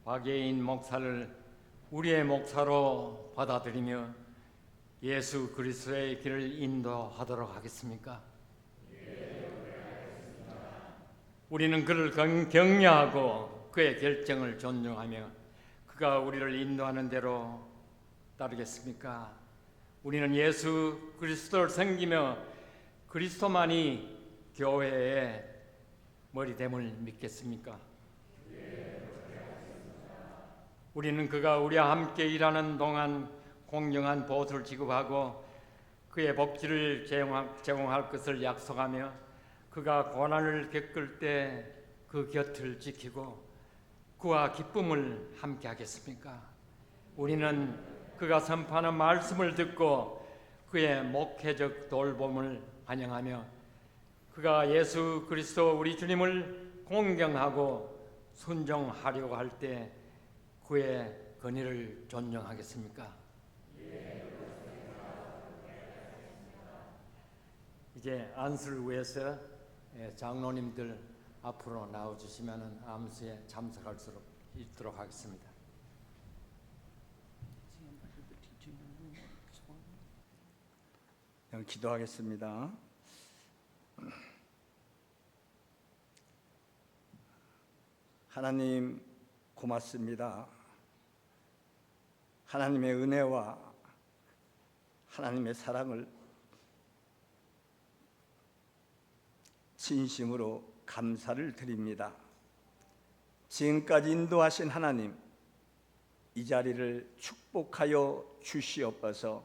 박예인 목사를 우리의 목사로 받아들이며 예수 그리스도의 길을 인도하도록 하겠습니까? 우리는 그를 격려하고 그의 결정을 존중하며 그가 우리를 인도하는 대로 따르겠습니까? 우리는 예수 그리스도를 섬기며 그리스도만이 교회의 머리됨을 믿겠습니까? 우리는 그가 우리와 함께 일하는 동안 공정한 보수를 지급하고 그의 복지를 제공할 것을 약속하며 그가 고난을 겪을 때 그 곁을 지키고 그와 기쁨을 함께 하겠습니까? 우리는 그가 선포하는 말씀을 듣고 그의 목회적 돌봄을 환영하며 그가 예수 그리스도 우리 주님을 공경하고 순종하려고 할 때 그의 권위를 존중하겠습니까? 이제 안수를 위해서 장로님들 앞으로 나와주시면 암수에 참석할 수 있도록 하겠습니다. 기도하겠습니다. 하나님 고맙습니다. 하나님의 은혜와 하나님의 사랑을 진심으로 감사를 드립니다. 지금까지 인도하신 하나님, 이 자리를 축복하여 주시옵소서.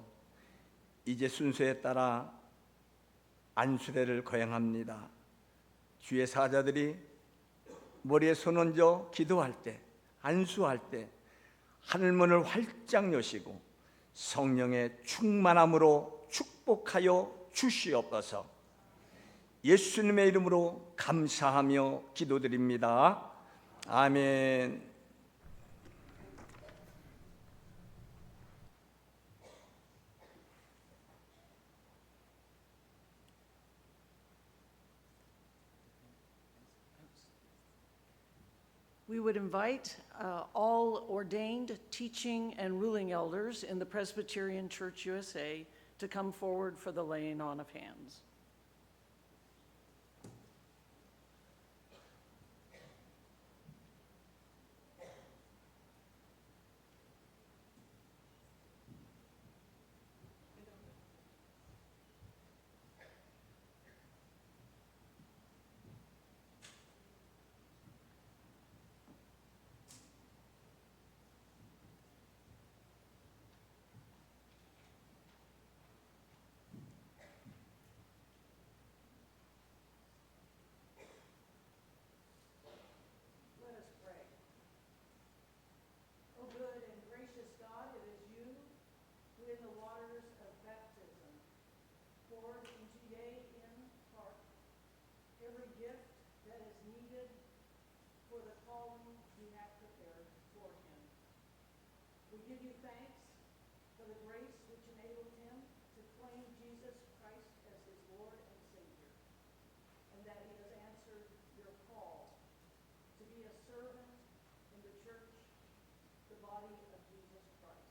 이제 순서에 따라 안수례를 거행합니다. 주의 사자들이 머리에 손 얹어 기도할 때, 안수할 때 하늘문을 활짝 여시고 성령의 충만함으로 축복하여 주시옵소서. 예수님의 이름으로 감사하며 기도드립니다. 아멘. We would invite all ordained teaching and ruling elders in the Presbyterian Church USA to come forward for the laying on of hands. We give you thanks for the grace which enabled him to claim Jesus Christ as his Lord and Savior, and that he has answered your call to be a servant in the church, the body of Jesus Christ.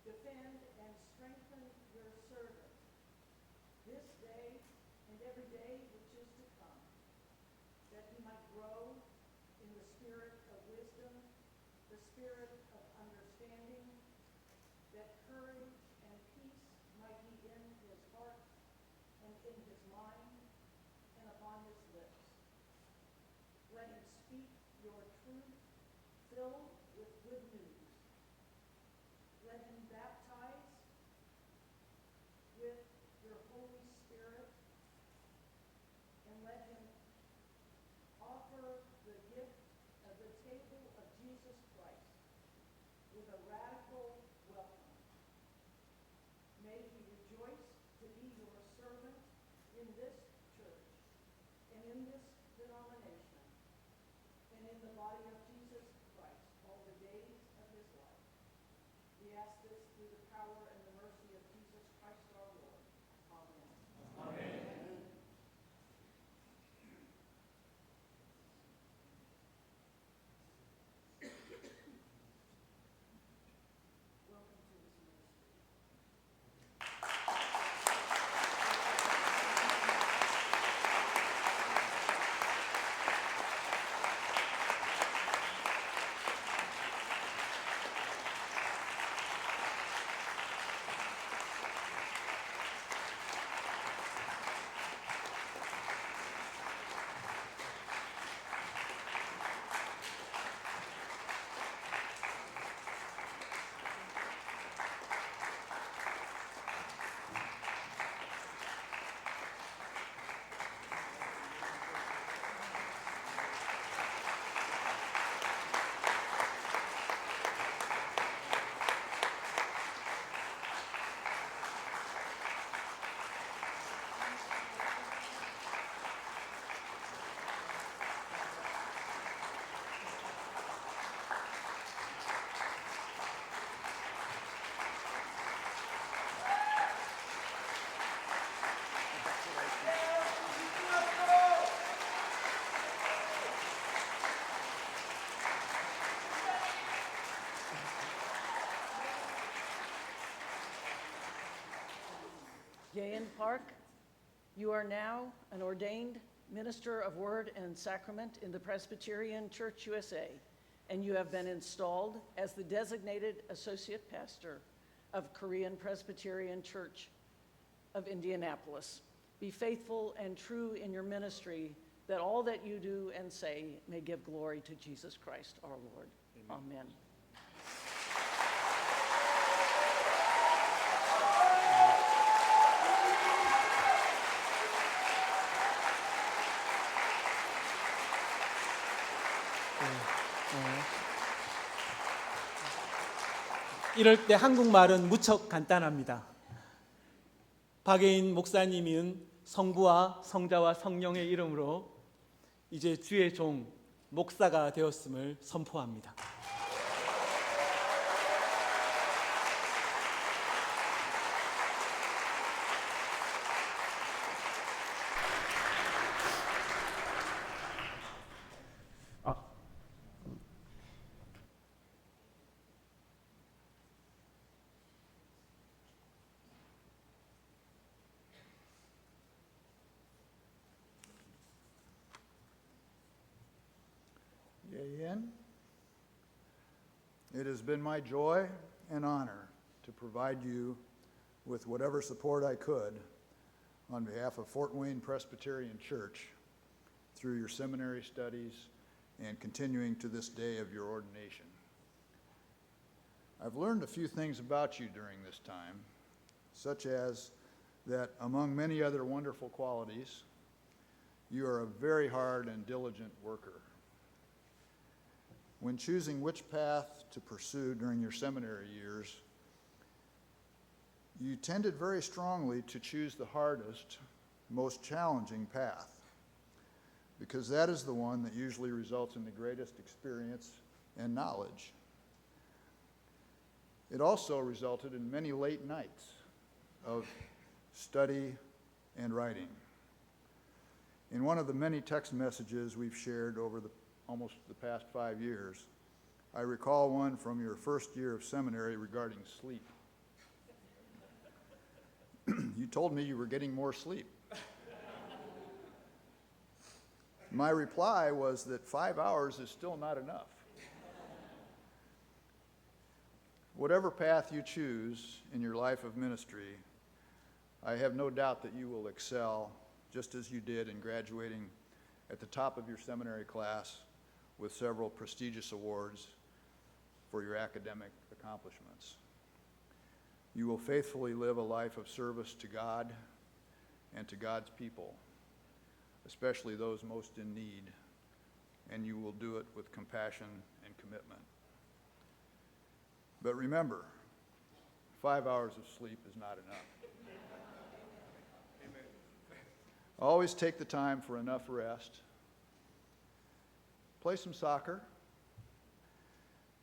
Defend and strengthen your servant this day and every day which is to come, that he might grow in the spirit of wisdom, the spirit of understanding, that courage and peace might be in his heart and in his mind and upon his lips. Let him speak your truth filled with good news. Let him baptize with your Holy Spirit, and let him with a radical welcome. May he rejoice to be your servant in this church and in this denomination and in the body of Jesus Christ all the days of his life. We ask this through the power and the mercy of Jesus Christ our Lord. Amen. Amen. Welcome to this ministry. Gayen Park, you are now an ordained minister of Word and Sacrament in the Presbyterian Church USA, and you have been installed as the designated associate pastor of Korean Presbyterian Church of Indianapolis. Be faithful and true in your ministry, that all that you do and say may give glory to Jesus Christ our Lord. Amen. 이럴 때 한국말은 무척 간단합니다. 박예인 목사님은 성부와 성자와 성령의 이름으로 이제 주의 종 목사가 되었음을 선포합니다. Gayen, it has been my joy and honor to provide you with whatever support I could on behalf of Fort Wayne Presbyterian Church through your seminary studies and continuing to this day of your ordination. I've learned a few things about you during this time, such as that among many other wonderful qualities, you are a very hard and diligent worker. When choosing which path to pursue during your seminary years, you tended very strongly to choose the hardest, most challenging path, because that is the one that usually results in the greatest experience and knowledge. It also resulted in many late nights of study and writing. In one of the many text messages we've shared over almost the past 5 years, I recall one from your first year of seminary regarding sleep. You told me you were getting more sleep. My reply was that 5 hours is still not enough. Whatever path you choose in your life of ministry, I have no doubt that you will excel just as you did in graduating at the top of your seminary class with several prestigious awards for your academic accomplishments. You will faithfully live a life of service to God and to God's people, especially those most in need, and you will do it with compassion and commitment. But remember, 5 hours of sleep is not enough. Always take the time for enough rest. Play some soccer.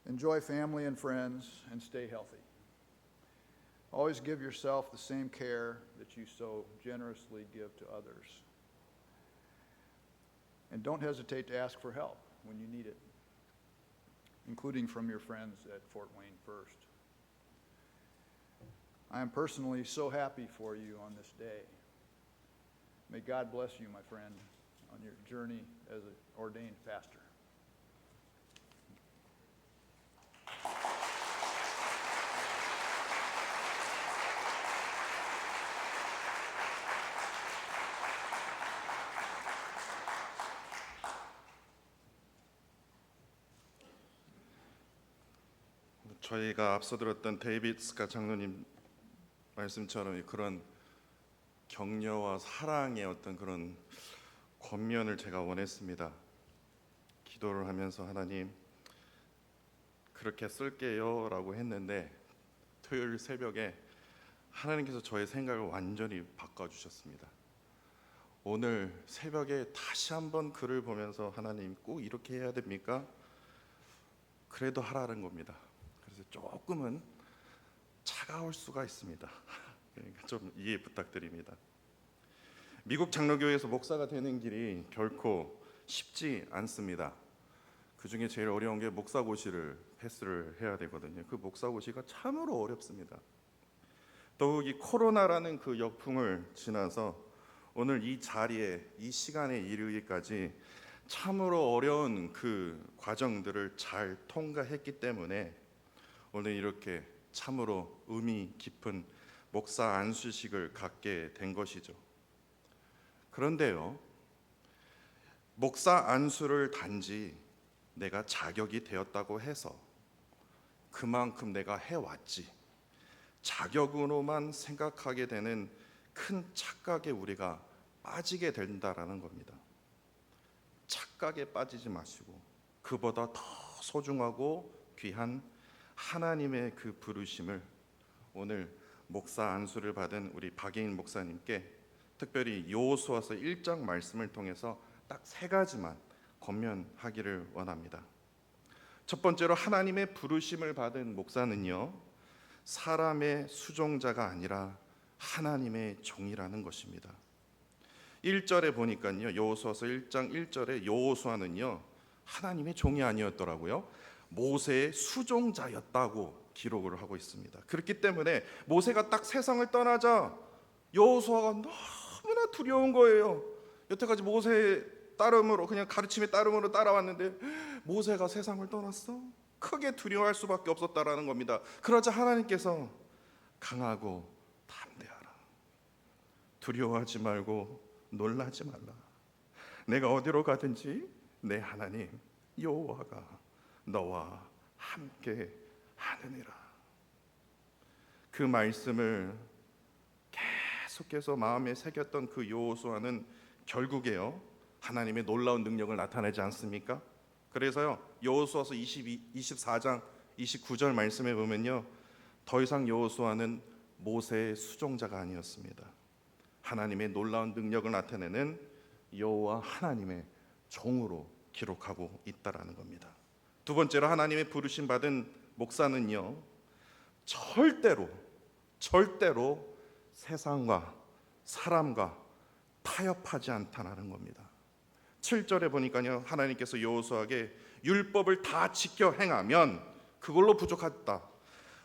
Enjoy family and friends, and stay healthy. Always give yourself the same care that you so generously give to others. And don't hesitate to ask for help when you need it, including from your friends at Fort Wayne First. I am personally so happy for you on this day. May God bless you, my friend, on your journey as an ordained pastor. 저희가 앞서 들었던 데이빗 스카 장로님 말씀처럼 그런 격려와 사랑의 어떤 그런 권면을 제가 원했습니다. 기도를 하면서 하나님 그렇게 쓸게요 라고 했는데 토요일 새벽에 하나님께서 저의 생각을 완전히 바꿔주셨습니다. 오늘 새벽에 다시 한번 글을 보면서 하나님 꼭 이렇게 해야 됩니까? 그래도 하라는 겁니다. 그래서 조금은 차가울 수가 있습니다. 그러니까 좀 이해 부탁드립니다. 미국 장로교회에서 목사가 되는 길이 결코 쉽지 않습니다. 그 중에 제일 어려운 게 목사고시를 패스를 해야 되거든요. 그 목사고시가 참으로 어렵습니다. 더욱이 코로나라는 그 역풍을 지나서 오늘 이 자리에 이 시간에 이르기까지 참으로 어려운 그 과정들을 잘 통과했기 때문에 오늘 이렇게 참으로 의미 깊은 목사 안수식을 갖게 된 것이죠. 그런데요, 목사 안수를 단지 내가 자격이 되었다고 해서 그만큼 내가 해왔지 자격으로만 생각하게 되는 큰 착각에 우리가 빠지게 된다라는 겁니다. 착각에 빠지지 마시고 그보다 더 소중하고 귀한 하나님의 그 부르심을 오늘 목사 안수를 받은 우리 박예인 목사님께 특별히 여호수아서 1장 말씀을 통해서 딱 3가지만 권면하기를 원합니다. 첫 번째로 하나님의 부르심을 받은 목사는요, 사람의 수종자가 아니라 하나님의 종이라는 것입니다. 1절에 보니까요, 여호수아서 1장 1절에 여호수아는요 하나님의 종이 아니었더라고요. 모세의 수종자였다고 기록을 하고 있습니다. 그렇기 때문에 모세가 딱 세상을 떠나자 여호수아가 너무나 두려운 거예요. 여태까지 모세의 따름으로 그냥 가르침의 따름으로 따라왔는데 모세가 세상을 떠났어? 크게 두려워할 수밖에 없었다라는 겁니다. 그러자 하나님께서 강하고 담대하라. 두려워하지 말고 놀라지 말라. 내가 어디로 가든지 내 하나님 여호와가 너와 함께 하느니라. 그 말씀을 계속해서 마음에 새겼던 그 여호수아는 결국에요 하나님의 놀라운 능력을 나타내지 않습니까? 그래서요 여호수아서 24장 29절 말씀에 보면요 더 이상 여호수아는 모세의 수종자가 아니었습니다. 하나님의 놀라운 능력을 나타내는 여호와 하나님의 종으로 기록하고 있다라는 겁니다. 두 번째로 하나님의 부르심 받은 목사는요 절대로 세상과 사람과 타협하지 않다라는 겁니다. 7절에 보니까요 하나님께서 여호수아에게 율법을 다 지켜 행하면 그걸로 부족하다.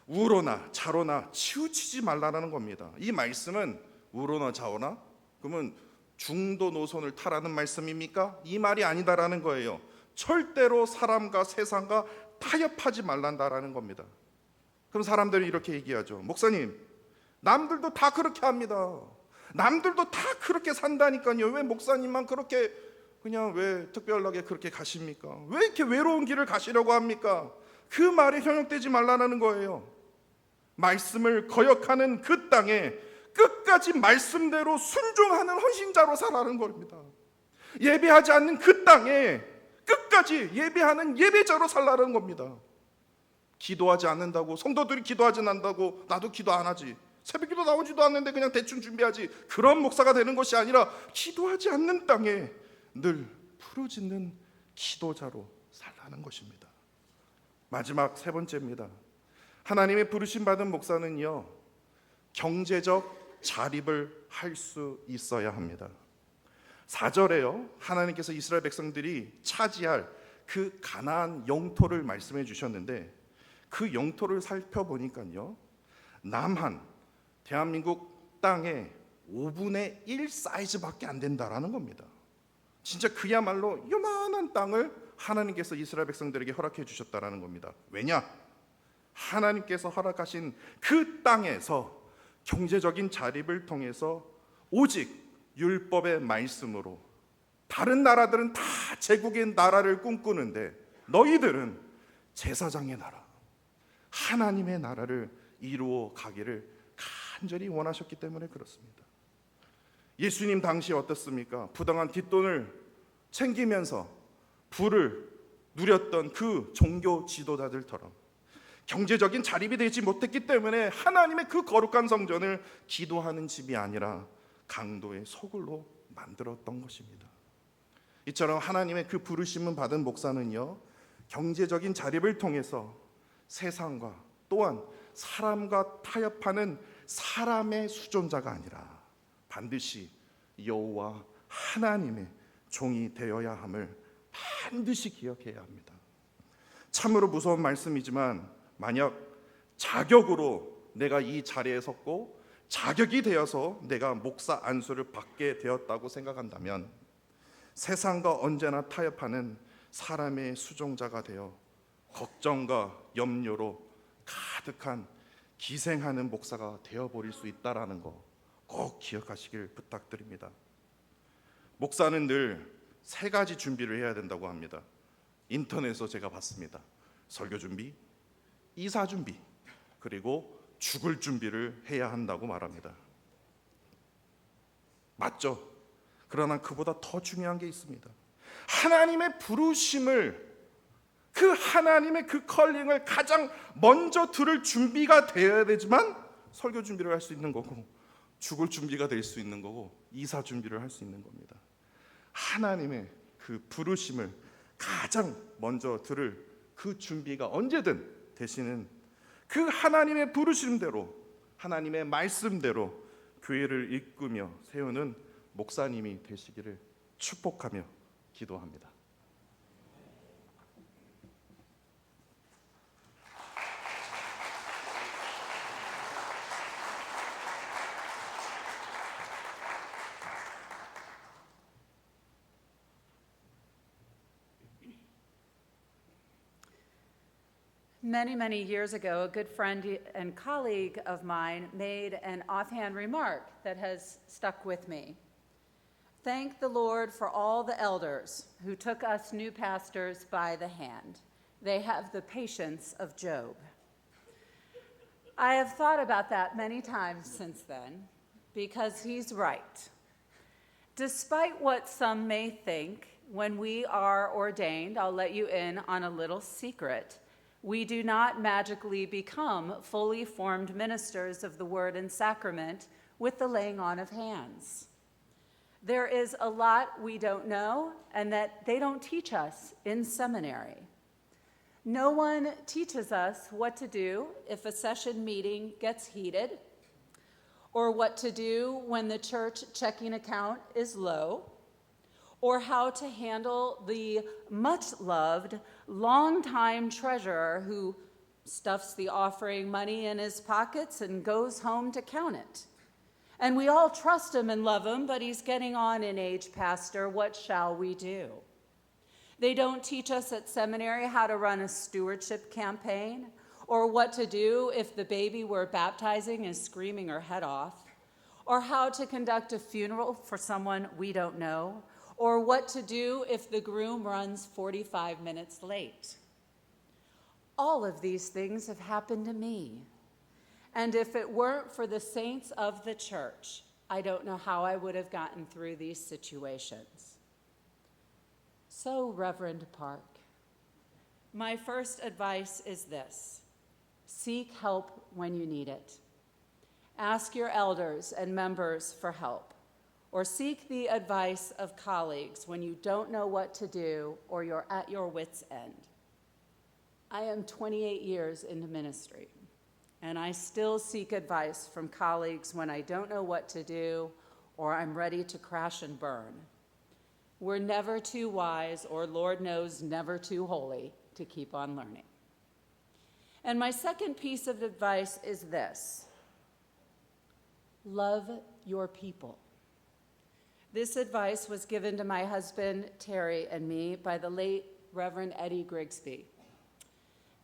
우로나 좌로나 치우치지 말라는 겁니다. 이 말씀은 우로나 좌로나 그러면 중도 노선을 타라는 말씀입니까? 이 말이 아니다라는 거예요. 절대로 사람과 세상과 타협하지 말란다라는 겁니다. 그럼 사람들이 이렇게 얘기하죠. 목사님, 남들도 다 그렇게 합니다. 남들도 다 그렇게 산다니까요. 왜 목사님만 그렇게 그냥 왜 특별하게 그렇게 가십니까? 왜 이렇게 외로운 길을 가시려고 합니까? 그 말에 현혹되지 말라는 거예요. 말씀을 거역하는 그 땅에 끝까지 말씀대로 순종하는 헌신자로 살아가는 겁니다. 예배하지 않는 그 땅에 끝까지 예배하는 예배자로 살라는 겁니다. 기도하지 않는다고, 성도들이 기도하지 않는다고 나도 기도 안 하지, 새벽기도 나오지도 않는데 그냥 대충 준비하지, 그런 목사가 되는 것이 아니라 기도하지 않는 땅에 늘 부르짖는 기도자로 살라는 것입니다. 마지막 세 번째입니다. 하나님의 부르심 받은 목사는요, 경제적 자립을 할 수 있어야 합니다. 4절에요, 하나님께서 이스라엘 백성들이 차지할 그 가나안 영토를 말씀해 주셨는데, 그 영토를 살펴보니까요, 남한 대한민국 땅의 5분의 1 사이즈밖에 안 된다라는 겁니다. 진짜 그야말로 요만한 땅을 하나님께서 이스라엘 백성들에게 허락해 주셨다라는 겁니다. 왜냐? 하나님께서 허락하신 그 땅에서 경제적인 자립을 통해서 오직 율법의 말씀으로, 다른 나라들은 다 제국의 나라를 꿈꾸는데 너희들은 제사장의 나라, 하나님의 나라를 이루어 가기를 간절히 원하셨기 때문에 그렇습니다. 예수님 당시 어떻습니까? 부당한 뒷돈을 챙기면서 부를 누렸던 그 종교 지도자들처럼 경제적인 자립이 되지 못했기 때문에 하나님의 그 거룩한 성전을 기도하는 집이 아니라 강도의 소굴로 만들었던 것입니다. 이처럼 하나님의 그 부르심을 받은 목사는요, 경제적인 자립을 통해서 세상과 또한 사람과 타협하는 사람의 수존자가 아니라 반드시 여호와 하나님의 종이 되어야 함을 반드시 기억해야 합니다. 참으로 무서운 말씀이지만, 만약 자격으로 내가 이 자리에 섰고 자격이 되어서 내가 목사 안수를 받게 되었다고 생각한다면, 세상과 언제나 타협하는 사람의 수종자가 되어 걱정과 염려로 가득한 기생하는 목사가 되어버릴 수 있다는 거 꼭 기억하시길 부탁드립니다. 목사는 늘 3가지 준비를 해야 된다고 합니다. 인터넷에서 제가 봤습니다. 설교 준비, 이사 준비, 그리고 죽을 준비를 해야 한다고 말합니다. 맞죠? 그러나 그보다 더 중요한 게 있습니다. 하나님의 부르심을, 그 하나님의 그 컬링을 가장 먼저 들을 준비가 되어야 되지만 설교 준비를 할 수 있는 거고, 죽을 준비가 될 수 있는 거고, 이사 준비를 할 수 있는 겁니다. 하나님의 그 부르심을 가장 먼저 들을 그 준비가 언제든 되시는 그 하나님의 부르심대로, 하나님의 말씀대로 교회를 이끌며 세우는 목사님이 되시기를 축복하며 기도합니다. Many, many years ago, a good friend and colleague of mine made an offhand remark that has stuck with me. Thank the Lord for all the elders who took us new pastors by the hand. They have the patience of Job. I have thought about that many times since then, because he's right. Despite what some may think, when we are ordained, I'll let you in on a little secret. We do not magically become fully formed ministers of the word and sacrament with the laying on of hands. There is a lot we don't know and that they don't teach us in seminary. No one teaches us what to do if a session meeting gets heated, or what to do when the church checking account is low, or how to handle the much-loved, longtime treasurer who stuffs the offering money in his pockets and goes home to count it. And we all trust him and love him, but he's getting on in age, Pastor. What shall we do? They don't teach us at seminary how to run a stewardship campaign, or what to do if the baby we're baptizing is screaming her head off, or how to conduct a funeral for someone we don't know, or what to do if the groom runs 45 minutes late. All of these things have happened to me. And if it weren't for the saints of the church, I don't know how I would have gotten through these situations. So, Reverend Park, my first advice is this. Seek help when you need it. Ask your elders and members for help, or seek the advice of colleagues when you don't know what to do or you're at your wits' end. I am 28 years into ministry, and I still seek advice from colleagues when I don't know what to do or I'm ready to crash and burn. We're never too wise, or Lord knows, never too holy to keep on learning. And my second piece of advice is this: love your people. This advice was given to my husband, Terry, and me by the late Reverend Eddie Grigsby.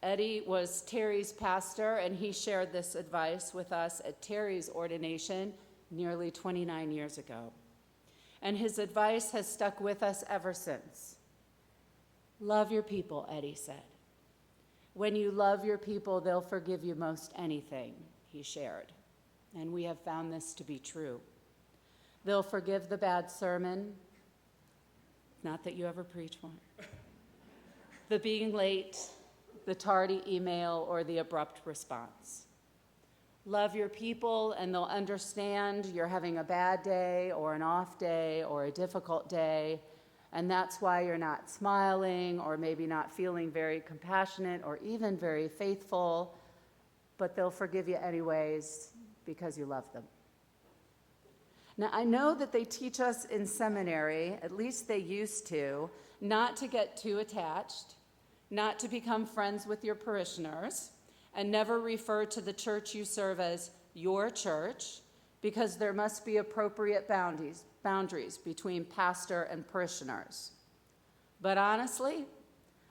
Eddie was Terry's pastor, and he shared this advice with us at Terry's ordination nearly 29 years ago. And his advice has stuck with us ever since. Love your people, Eddie said. When you love your people, they'll forgive you most anything, he shared. And we have found this to be true. They'll forgive the bad sermon, not that you ever preach one, the being late, the tardy email, or the abrupt response. Love your people, and they'll understand you're having a bad day or an off day or a difficult day, and that's why you're not smiling or maybe not feeling very compassionate or even very faithful, but they'll forgive you anyways because you love them. Now, I know that they teach us in seminary, at least they used to, not to get too attached, not to become friends with your parishioners, and never refer to the church you serve as your church, because there must be appropriate boundaries between pastor and parishioners. But honestly,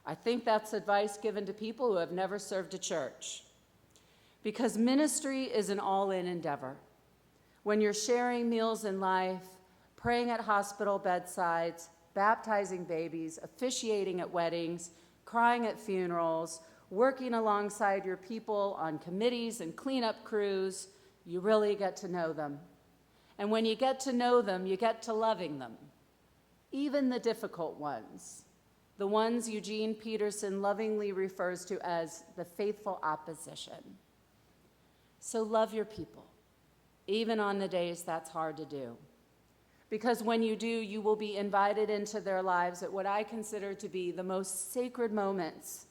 I think that's advice given to people who have never served a church, because ministry is an all-in endeavor. When you're sharing meals in life, praying at hospital bedsides, baptizing babies, officiating at weddings, crying at funerals, working alongside your people on committees and cleanup crews, you really get to know them. And when you get to know them, you get to loving them, even the difficult ones, the ones Eugene Peterson lovingly refers to as the faithful opposition. So love your people, even on the days that's hard to do. Because when you do, you will be invited into their lives at what I consider to be the most sacred moments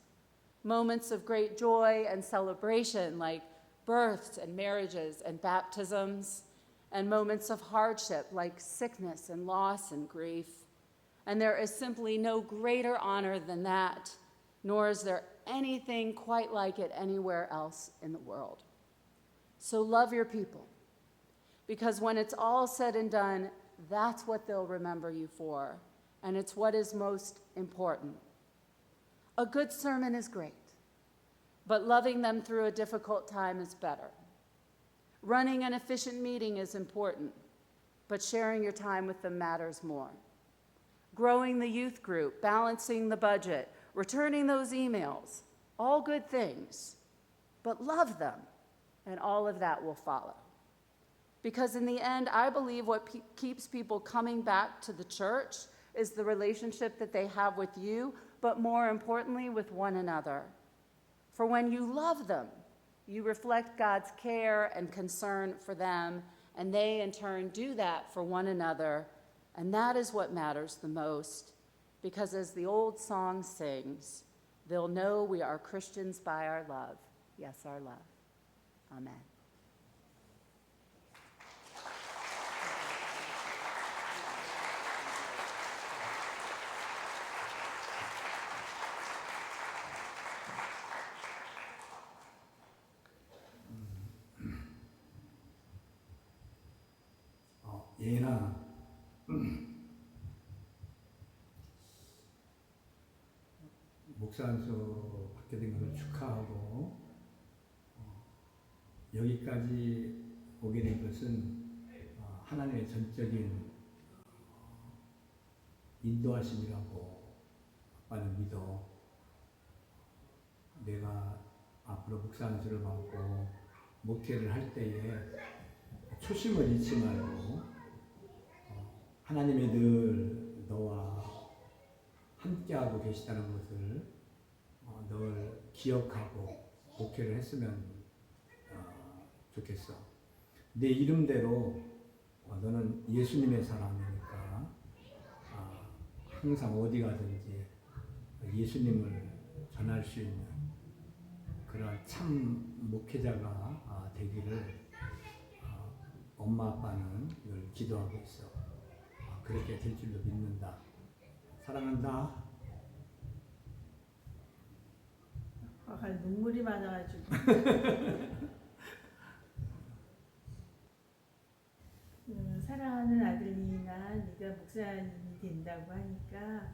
of great joy and celebration, like births and marriages and baptisms, and moments of hardship like sickness and loss and grief. And there is simply no greater honor than that, nor is there anything quite like it anywhere else in the world. So love your people, because when it's all said and done, that's what they'll remember you for, and it's what is most important. A good sermon is great, but loving them through a difficult time is better. Running an efficient meeting is important, but sharing your time with them matters more. Growing the youth group, balancing the budget, returning those emails, all good things, but love them, and all of that will follow. Because in the end, I believe what keeps people coming back to the church is the relationship that they have with you, but more importantly, with one another. For when you love them, you reflect God's care and concern for them, and they in turn do that for one another, and that is what matters the most, because as the old song sings, they'll know we are Christians by our love. Yes, our love. Amen. 예나 목사 안수 받게 된 것을 축하하고 여기까지 오게 된 것은 하나님의 전적인 인도하심이라고 아빠는 믿어. 내가 앞으로 목사 안수를 받고 목회를 할 때에 초심을 잃지 말고 하나님이 늘 너와 함께하고 계시다는 것을 늘 기억하고 목회를 했으면 좋겠어. 내 이름대로 너는 예수님의 사람이니까 항상 어디 가든지 예수님을 전할 수 있는 그런 참 목회자가 되기를 엄마 아빠는 늘 기도하고 있어. 그렇게 될 줄로 믿는다. 사랑한다. 눈물이 많아가지고. 사랑하는 아들이나 네가 목사님이 된다고 하니까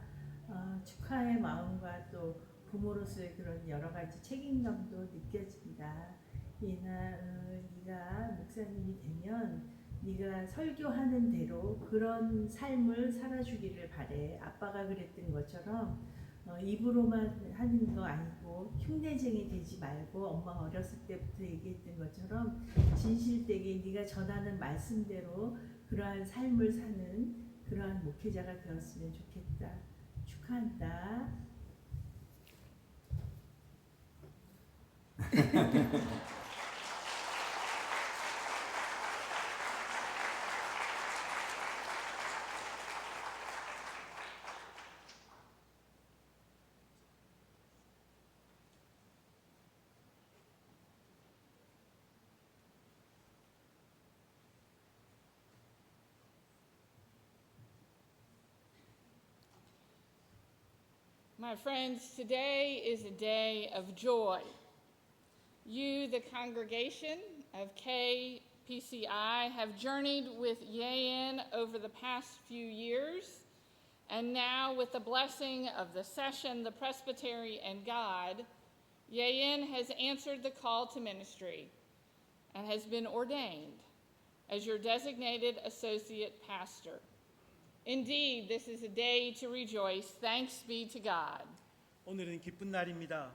축하의 마음과 또 부모로서의 그런 여러 가지 책임감도 느껴진다. 네가 목사님이 되면 네가 설교하는 대로 그런 삶을 살아주기를 바래. 아빠가 그랬던 것처럼 입으로만 하는 거 아니고 흉내쟁이 되지 말고 엄마가 어렸을 때부터 얘기했던 것처럼 진실되게 네가 전하는 말씀대로 그러한 삶을 사는 그러한 목회자가 되었으면 좋겠다. 축하한다. My friends, today is a day of joy. You, the congregation of KPCI, have journeyed with Yayin over the past few years, and now with the blessing of the session, the presbytery, and God, Yayin has answered the call to ministry and has been ordained as your designated associate pastor. Indeed, this is a day to rejoice. Thanks be to God. 오늘은 기쁜 날입니다.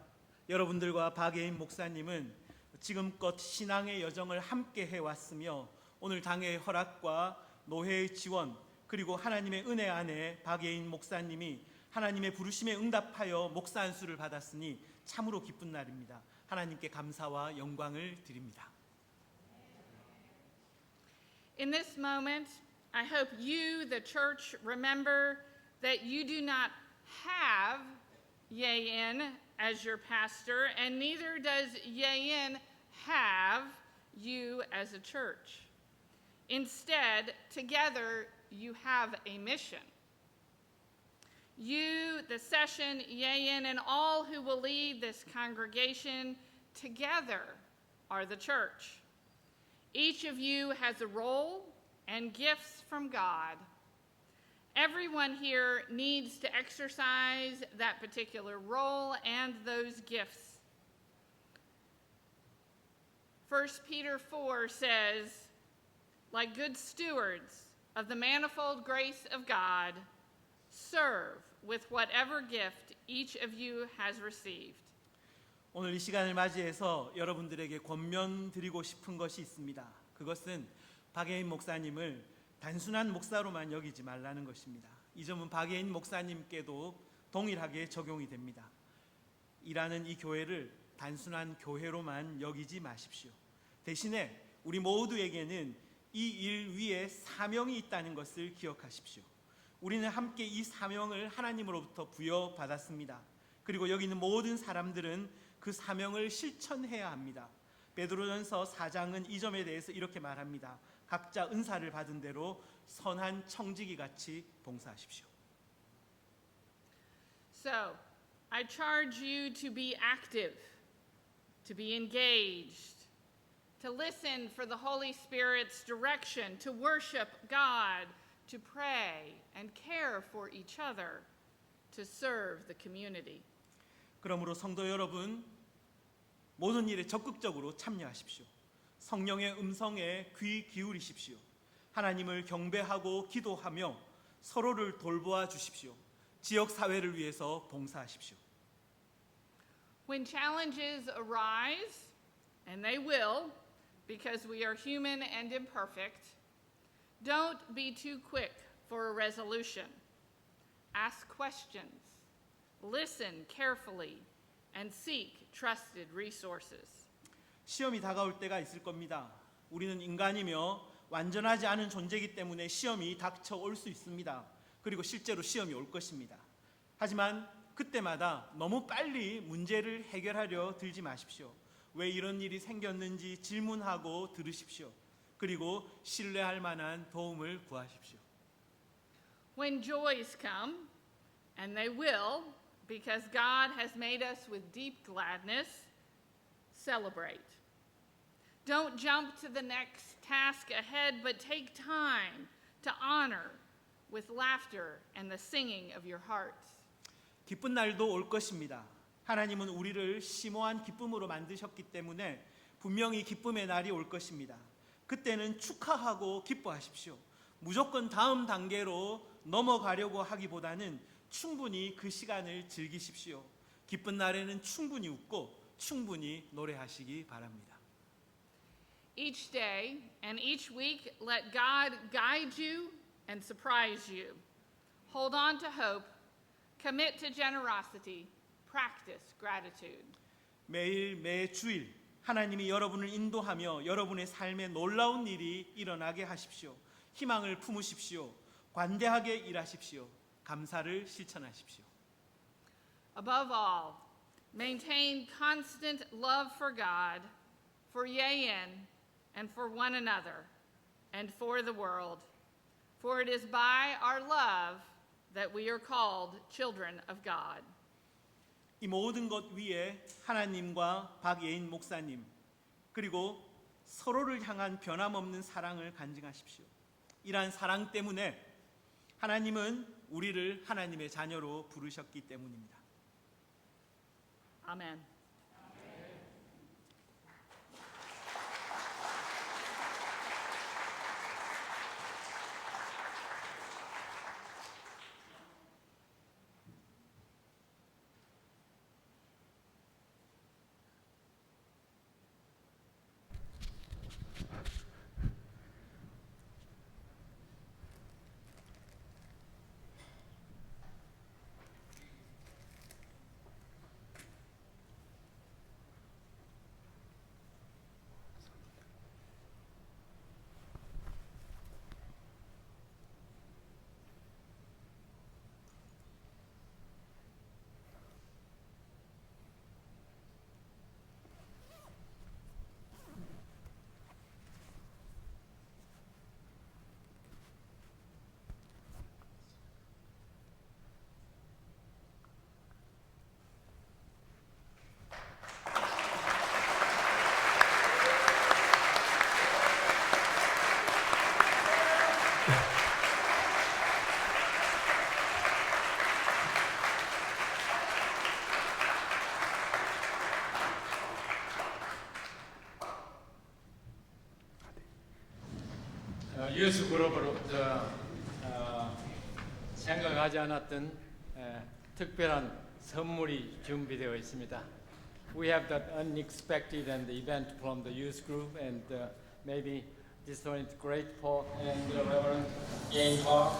여러분들과 박예인 목사님은 지금껏 신앙의 여정을 함께 해왔으며 오늘 당의 허락과 노회의 지원 그리고 하나님의 은혜 안에 박예인 목사님이 하나님의 부르심에 응답하여 목사 안수를 받았으니 참으로 기쁜 날입니다. 하나님께 감사와 영광을 드립니다. In this moment, I hope you, the church, remember that you do not have Yayin as your pastor, and neither does Yayin have you as a church. Instead, together, you have a mission. You, the session, Yayin, and all who will lead this congregation together are the church. Each of you has a role and gifts from God. Everyone here needs to exercise that particular role and those gifts. 1 Peter 4 says, like good stewards of the manifold grace of God, serve with whatever gift each of you has received. 오늘 이 시간을 맞이해서 여러분들에게 권면드리고 싶은 것이 있습니다. 그것은 박예인 목사님을 단순한 목사로만 여기지 말라는 것입니다. 이 점은 박예인 목사님께도 동일하게 적용이 됩니다. 일하는 이 교회를 단순한 교회로만 여기지 마십시오. 대신에 우리 모두에게는 이 일 위에 사명이 있다는 것을 기억하십시오. 우리는 함께 이 사명을 하나님으로부터 부여받았습니다. 그리고 여기 있는 모든 사람들은 그 사명을 실천해야 합니다. 베드로전서 4장은 이 점에 대해서 이렇게 말합니다. 각자 은사를 받은 대로 선한 청지기 같이 봉사하십시오. So, I charge you to be active, to be engaged, to listen for the Holy Spirit's direction, to worship God, to pray and care for each other, to serve the community. 그러므로 성도 여러분, 모든 일에 적극적으로 참여하십시오. 성령의 음성에 귀 기울이십시오. 하나님을 경배하고 기도하며 서로를 돌보아 주십시오. 지역 사회를 위해서 봉사하십시오. When challenges arise, and they will, because we are human and imperfect, don't be too quick for a resolution. Ask questions, listen carefully, and seek trusted resources. 시험이 다가올 때가 있을 겁니다. 우리는 인간이며 완전하지 않은 존재이기 때문에 시험이 닥쳐올 수 있습니다. 그리고 실제로 시험이 올 것입니다. 하지만 그때마다 너무 빨리 문제를 해결하려 들지 마십시오. 왜 이런 일이 생겼는지 질문하고 들으십시오. 그리고 신뢰할 만한 도움을 구하십시오. When joys come, and they will, because God has made us with deep gladness, celebrate. Don't jump to the next task ahead, but take time to honor with laughter and the singing of your hearts. 기쁜 날도 올 것입니다. 하나님은 우리를 심오한 기쁨으로 만드셨기 때문에 분명히 기쁨의 날이 올 것입니다. 그때는 축하하고 기뻐하십시오. 무조건 다음 단계로 넘어가려고 하기보다는 충분히 그 시간을 즐기십시오. 기쁜 날에는 충분히 웃고 충분히 노래하시기 바랍니다. Each day and each week, let God guide you and surprise you. Hold on to hope, commit to generosity, practice gratitude. 매일 매주일 하나님이 여러분을 인도하며 여러분의 삶에 놀라운 일이 일어나게 하십시오. 희망을 품으십시오. 관대하게 일하십시오. 감사를 실천하십시오. Above all, maintain constant love for God, for Yayin, and for one another, and for the world. For it is by our love that we are called children of God. 이 모든 것 위에 하나님과 박예인 목사님 그리고 서로를 향한 변함없는 사랑을 간증하십시오. 이러한 사랑 때문에 하나님은 우리를 하나님의 자녀로 부르셨기 때문입니다. 아멘. 유스 그룹으로 생각하지 않았던 특별한 선물이 준비되어 있습니다. We have that unexpected and event from the youth group, and maybe this one is great for and Reverend Jane Park.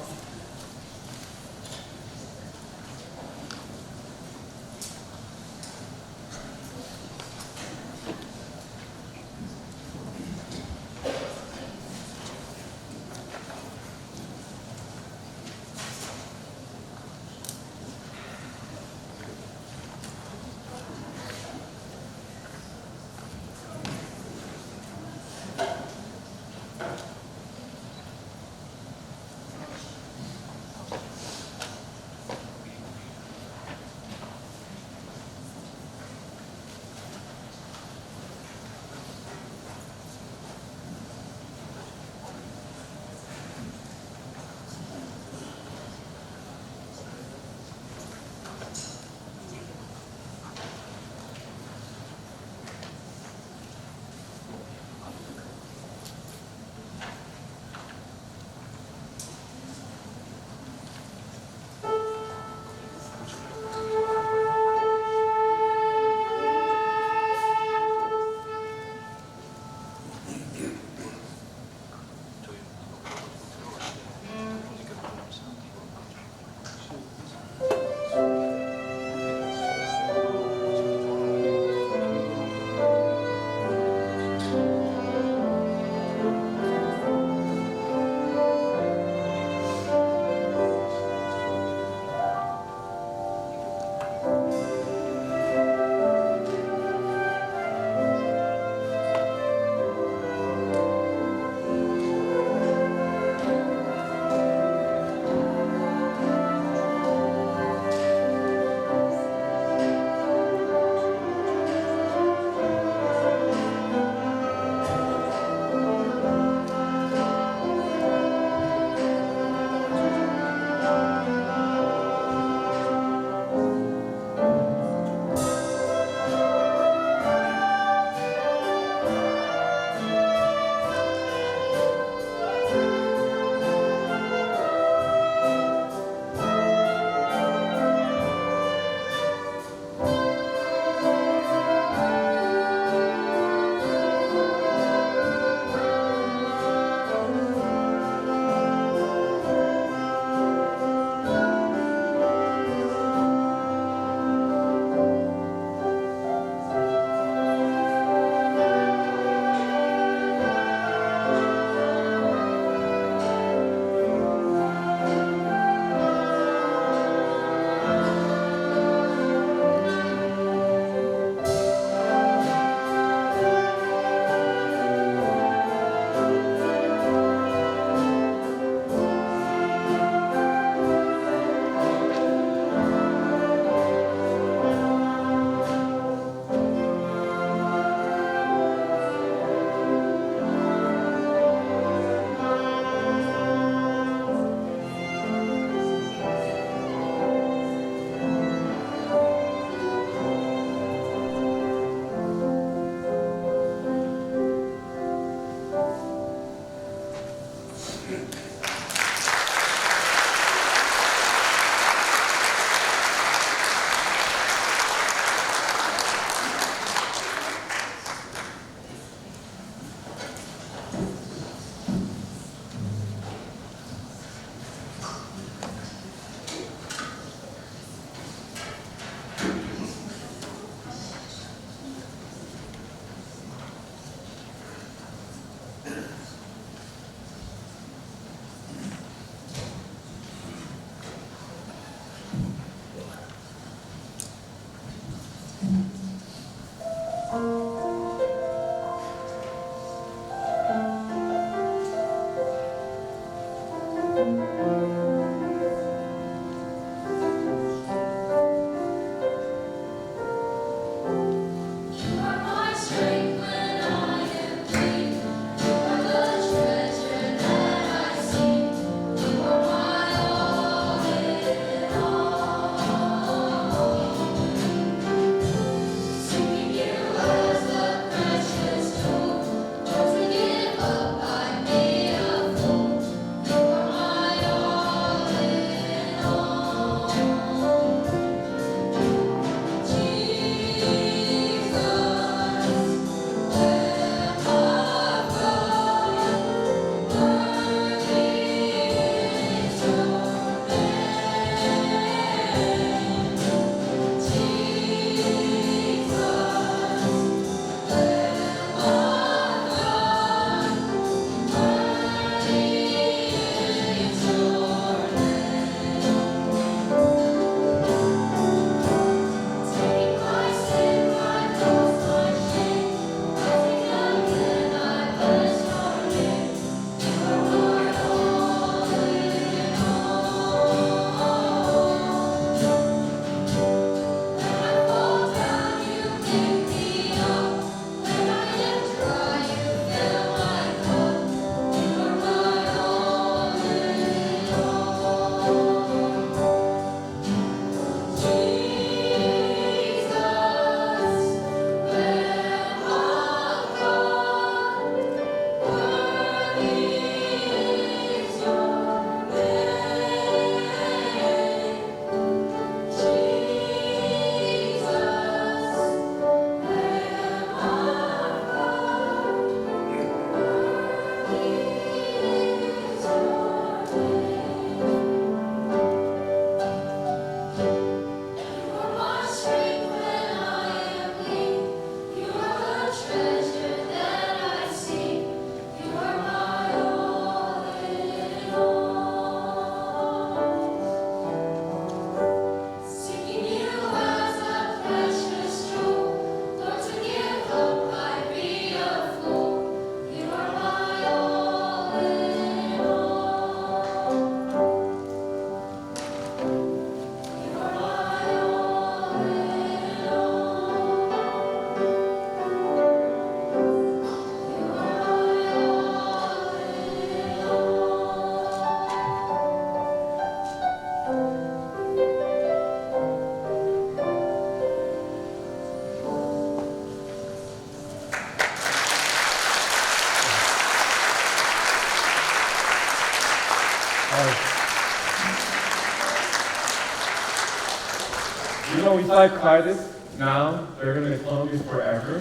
You know, if I cry this now, they're gonna make fun of me forever.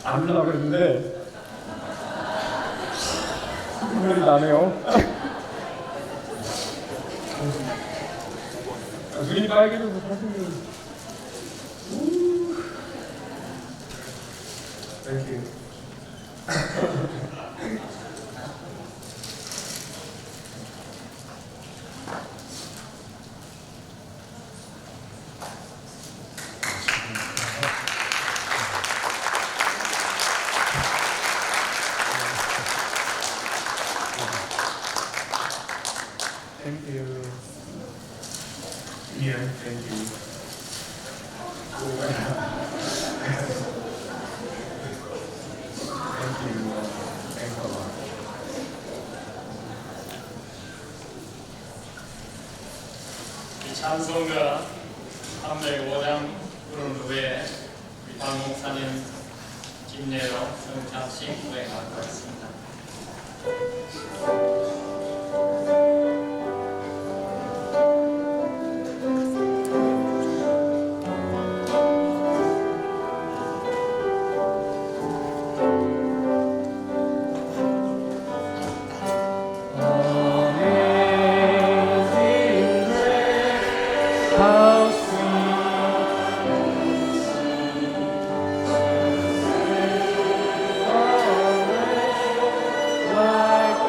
안 나려고 그랬는데 눈물이 나네요. 눈이 빨개져서 사실은. Thank you. Thank you. Yeah, thank you. Thank you. Thanks a lot. 이 찬송가 함대 5장 부른 후에 우리 박 목사님 김예로 성찬식 수행할 것 같습니다. How sweet like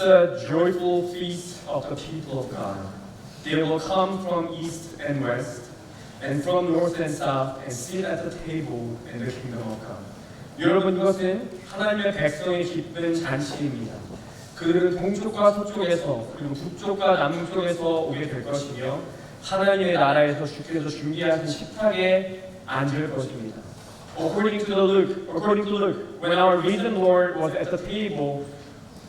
a joyful feast of the people of God. They will come from east and west, and from north and south, and sit at the table in the kingdom of God. 여러분, 이것은 하나님의 백성의 기쁜 잔치입니다. 그들은 동쪽과 서쪽에서 그리고 북쪽과 남쪽에서 오게 될 것이며 하나님의 나라에서 주께서 준비하신 식탁에 앉을 것입니다. According to Luke, when our risen Lord was at the table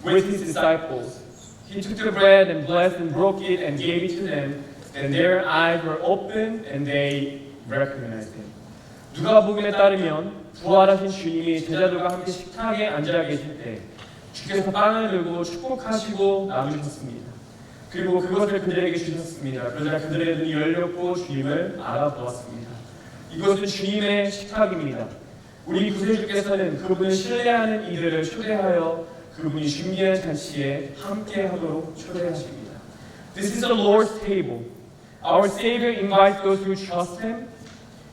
with his disciples, he took the bread and blessed and broke it and gave it to them. And their eyes were opened and they recognized him. 누가복음에 따르면 부활하신 주님이 제자들과 함께 식탁에 앉아 계실 때 주께서 빵을 들고 축복하시고 나누셨습니다. 그리고 그것을 그들에게 주셨습니다. 그러자 그들의 눈이 열렸고 주님을 알아보았습니다. 이것은 주님의 식탁입니다. 우리 구세주께서는 그분을 신뢰하는 이들을 초대하여 그분이 준비한 잔치에 함께하도록 초대하십니다. This is the Lord's table. Our Savior invites those who trust Him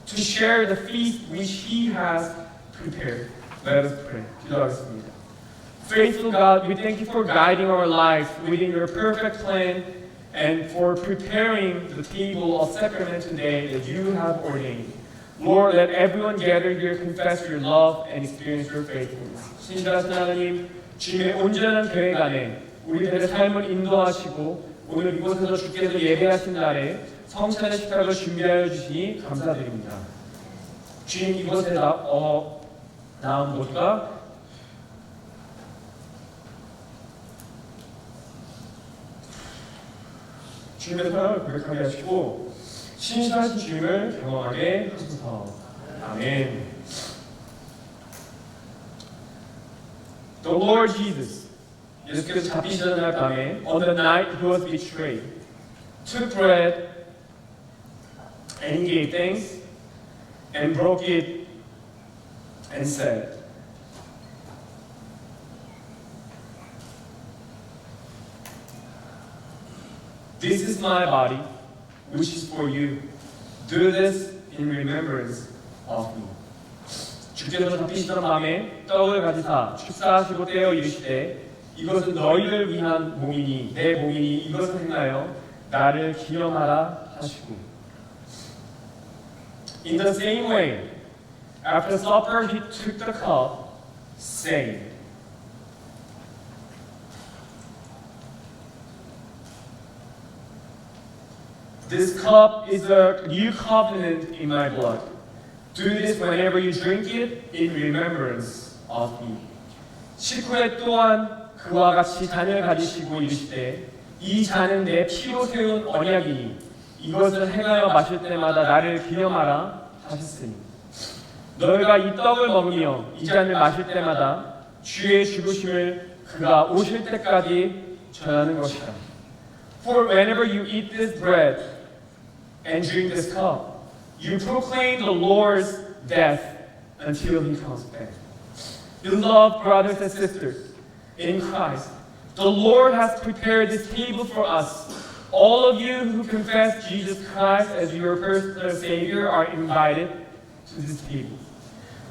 to share the feast which He has prepared. Let us pray. 기도하겠습니다. Faithful God, we thank you for guiding our lives within your perfect plan and for preparing the table of sacrament today that you have ordained. Lord, let everyone gathered here confess your love and experience your faithfulness. 신실하신 하나님, 주님의 온전한 계획 안에 우리들의 삶을 인도하시고 오늘 이곳에서 주께서 예배하신 날에 성찬의 식탁을 준비하여 주시니 감사드립니다. 주님, 이곳에 나온 모두가 주님의 사랑을 고백하게 하시고 신실하신 주님을 경험하게 하소서. 아멘. The Lord Jesus, 예수께서 잡히시던 날 밤에, on the night he was betrayed, took bread and gave thanks and broke it and said, "This is my body, which is for you. Do this in remembrance of me." 주께서 잡히시던 밤에 떡을 가지사 축사하시고 떼어 이르시되 이것은 너희를 위한 몸이니 내 몸이니 이것을 행하여 나를 기념하라 하시고. In the same way, after supper he took the cup, saying, "This cup is a new covenant in my blood. Do this whenever you drink it in remembrance of me." 식후에 또한 그와 같이 잔을 가지시고 이르시되 이 잔은 내 피로 세운 언약이니 이것을 행하여 마실 때마다 나를 기념하라 하셨으니. 너희가 이 떡을 먹으며 이 잔을 마실 때마다 주의 죽으심을 그가 오실 때까지 전하는 것이다. For whenever you eat this bread and drink this cup, you proclaim the Lord's death until he comes back. Beloved brothers and sisters in Christ, the Lord has prepared this table for us. All of you who confess Jesus Christ as your personal Savior are invited to this table.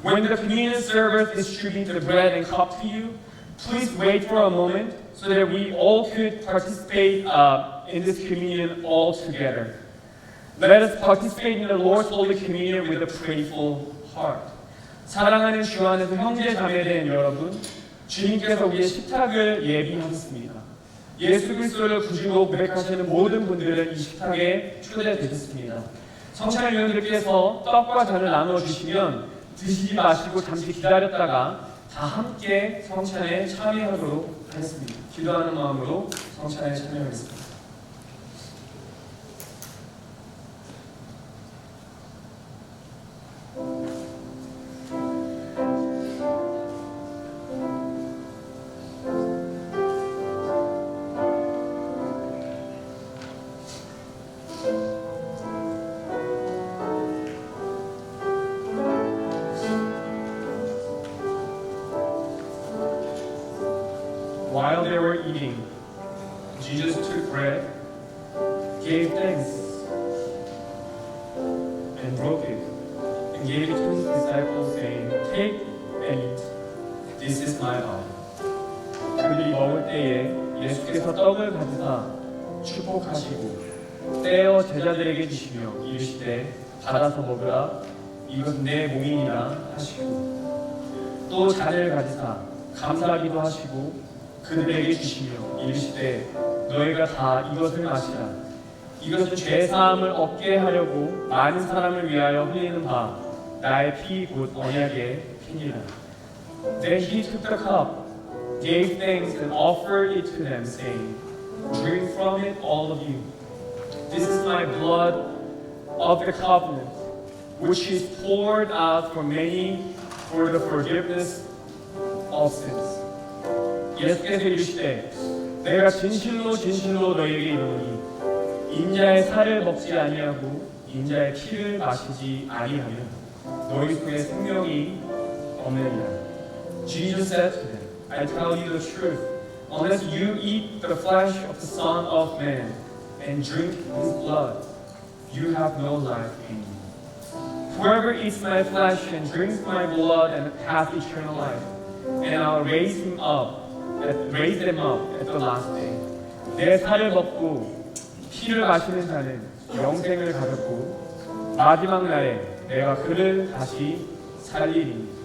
When the communion servers distribute the bread and cup to you, please wait for a moment so that we all could participate in this communion all together. Let us participate in the Lord's Holy Communion with a prayerful heart. 사랑하는 주 안에서 형제 자매된 여러분, 주님께서 우리의 식탁을 예비하셨습니다. 예수 그리스도를 구주로 고백하시는 모든 분들은 이 식탁에 초대되셨습니다. 성찬위원들께서 떡과 잔을 나누어 주시면 드시지 마시고 잠시 기다렸다가 다 함께 성찬에 참여하도록 하겠습니다. 기도하는 마음으로 성찬에 참여하겠습니다. While they were eating, Jesus took bread, gave thanks, and broke it, and gave it to his disciples, saying, "Take and eat. This is my body." 그들이 먹을 때에 예수께서 떡을 가지사 축복하시고 떼어 제자들에게 주시며 이르시되 받아서 먹으라 이것은 내 몸이니라 하시고 또 잔을 가지사 감사하기도 하시고 그들에게 주시며 이르시되 너희가 다 이것을 마시라 이것은 죄 사함을 얻게 하려고 많은 사람을 위하여 흘리는 바 나의 피 곧 언약의 피니라. Then he took the cup, gave thanks and offered it to them, saying, drink from it, all of you. This is my blood of the covenant, which is poured out for many for the forgiveness of sins. 예수께서 이르시되 내가 진실로 진실로 너희에게 이르노니 인자의 살을 먹지 아니하고 인자의 피를 마시지 아니하면 너희 속에 생명이 없느니라. Jesus said to them, I tell you the truth, unless you eat the flesh of the Son of Man and drink his blood, you have no life in you. Whoever eats my flesh and drinks my blood and hath eternal life, and I'll raise them up at the last day. 내 살을 먹고 피를 마시는 자는 영생을 가졌고 마지막 날에 내가 그를 다시 살리리니.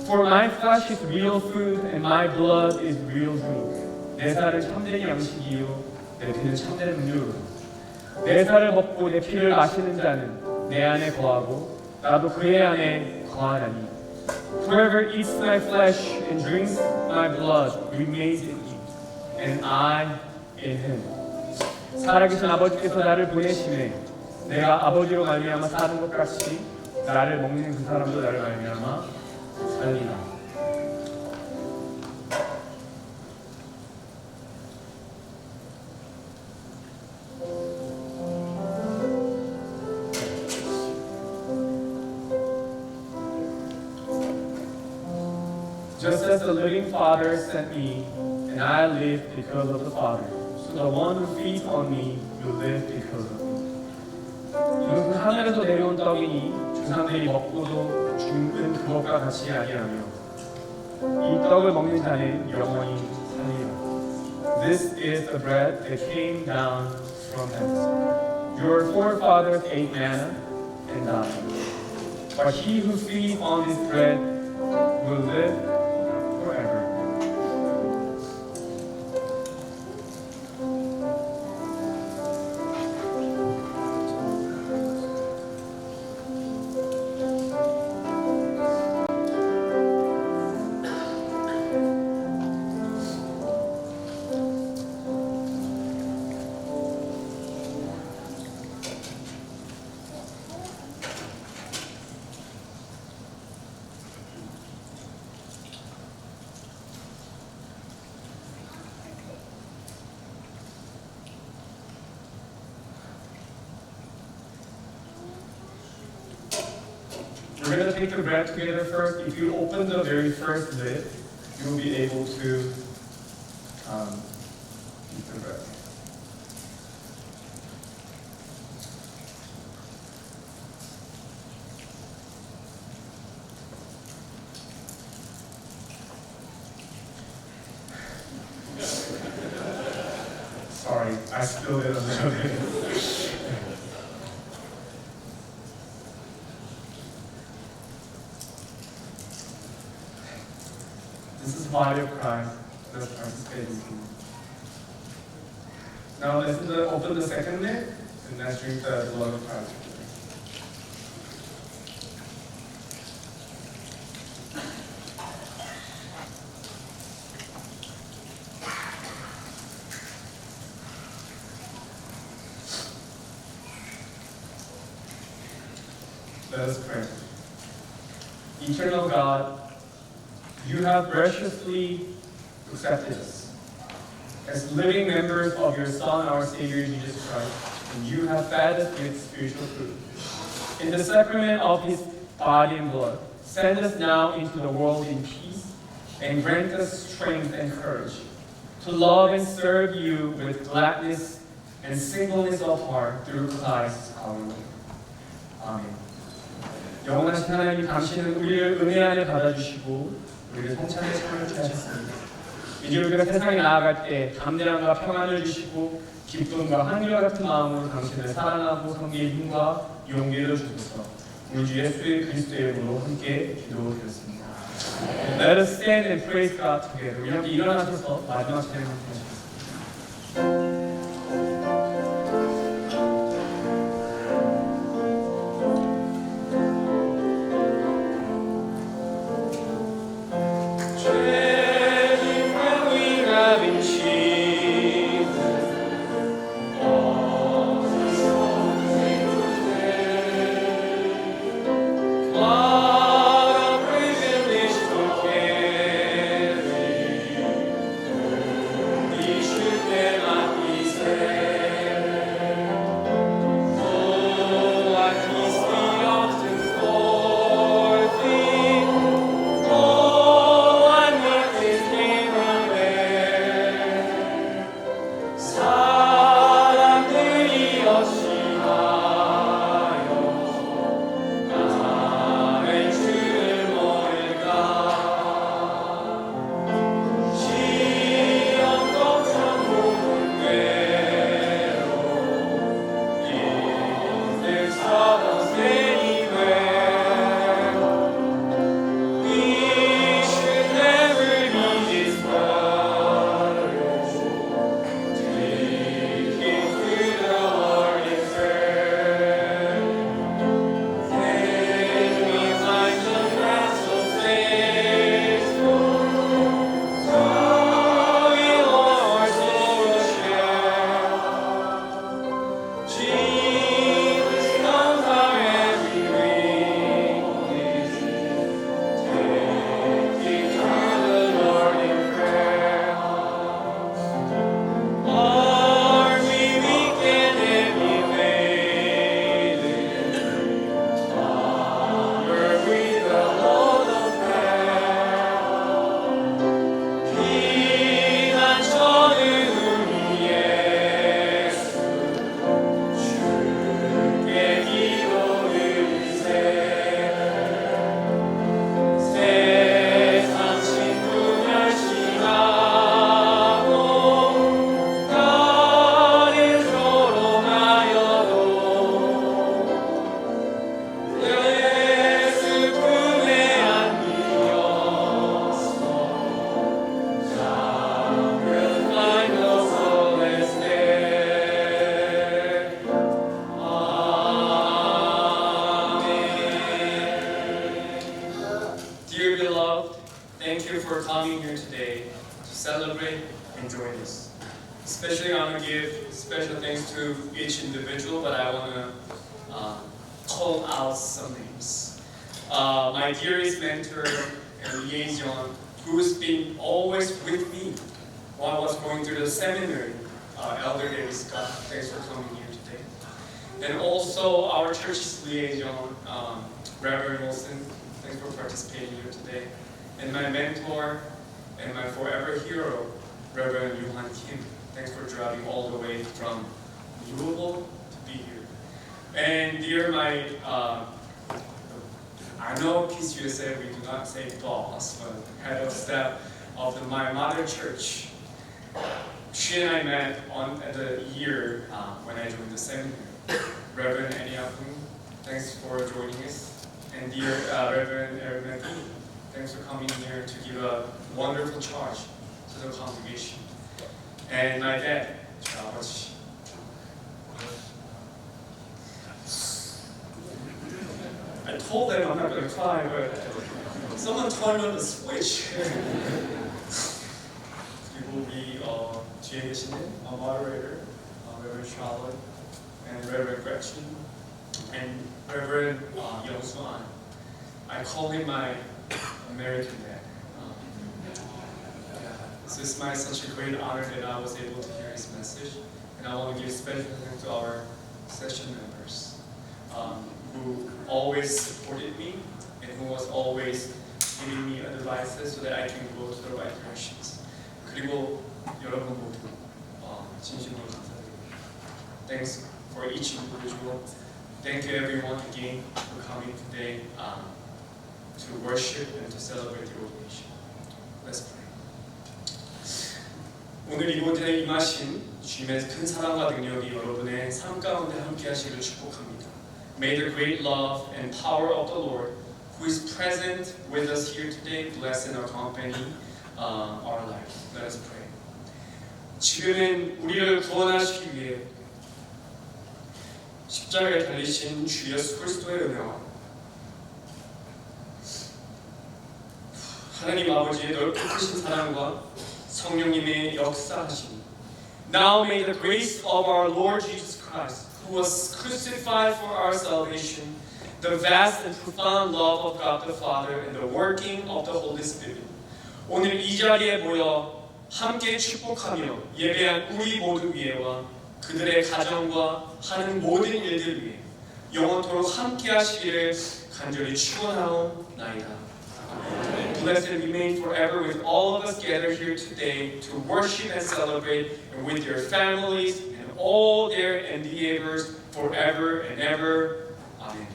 For my flesh is real food and my blood is real drink. 내 살은 참된 양식이요 내 피는 참된 음료로. 내 살을 먹고 내 피를 마시는 자는 내 안에 거하고 나도 그의 안에 거하나니. Whoever eats my flesh and drinks my blood remains in me, and I in him. 살아계신 아버지께서 나를 보내심에 내가 아버지로 말미암아 사는 것 같이 나를 먹는 그 사람도 나를 말미암아 살리라. Just as the living Father sent me, and I live because of the Father, so the one who feeds on me will live because of me. 이것은 하늘에서 내려온 떡이니 조상들이 먹고도 죽은 그것과 같이 아니하며 이 떡을 먹는 자는 영원히 살리라. This is the bread that came down from heaven. Your forefathers ate manna and died. But he who feeds on this bread will live forever. We're going to take the bread together first. If you open the very first lid, you will be able to eat the bread. Sorry, I spilled it a little bit. This is the body of Christ that participates in. Now let's open the second lid and let's drink the blood of Christ. Let us pray. Eternal God, you have graciously accepted us as living members of your Son, our Savior, Jesus Christ, and you have fed us with spiritual food. In the sacrament of his body and blood, send us now into the world in peace and grant us strength and courage to love and serve you with gladness and singleness of heart through Christ our Lord. Amen. 영원하신 하나님, 당신은 우리를 은혜 안에 받아주시고 우리를 성찬에 참여케 하셨습니다. 이제 우리가 세상에 나아갈 때 담대함과 평안을 주시고 기쁨과 한결 같은 마음으로 당신을 사랑하고 섬길 힘과 용기를 주소서. 우리 주 예수 그리스도의 이름으로 함께 기도드렸습니다. Let us stand and praise God together. 우리 함께 일어나셔서 마지막 찬양을 드리겠습니다. Dear beloved, thank you for coming here today to celebrate and join us. Especially I want to give special thanks to each individual, but I want to call out some names. My dearest mentor and liaison, who's been always with me while I was going through the seminary, Elder David Scott, thanks for coming here today. And also our church's liaison, Reverend Wilson, thanks for participating here today. And my mentor and my forever hero, Reverend Yuhan Kim, thanks for driving all the way from Louisville to be here. And dear my, I know Peace USA, we do not say boss, but head of staff of my mother church. She and I met at the year when I joined the seminary. Reverend Annie Apung, thanks for joining us. And dear Reverend Eric McGee, thanks for coming here to give a wonderful charge to the congregation. And my dad, Charles. I told them I'm not going to cry, but someone turned on the switch. We will be 뒤에 계시는 moderator, Reverend Charlotte, and Reverend Gretchen, and Reverend Young-Swan. I call him my American dad. This is such a great honor that I was able to hear his message, and I want to give special thanks to our session members who always supported me and who was always giving me advices so that I can go to the right directions. 그리고 여러분 모두 진심으로 감사드립니다. Thanks for each individual. Thank you everyone again for coming today to worship and to celebrate the ordination. Let's pray. 오늘 이곳에 임하신 주님의 큰 사랑과 능력이 여러분의 삶 가운데 함께 하시기를 축복합니다. May the great love and power of the Lord, who is present with us here today, bless and accompany our life. Let us pray. 지금은 우리를 구원하시기 위해 십자가에 달리신 주 예수 그리스도의 은혜와 하나님 아버지의 넓고 크신 사랑과 성령님의 역사하심이 Now may the grace of our Lord Jesus Christ, who was crucified for our salvation, the vast and profound love of God the Father, and the working of the Holy Spirit, 오늘 이 자리에 모여 함께 축복하며 예배한 우리 모두 위에와 그들의 가정과 하는 모든 일들 위해 영원토록 함께 하시기를 간절히 축원하옵나이다. Blessed remain forever with all of us gathered here today to worship and celebrate, and with your families and all their endeavors forever and ever. Amen.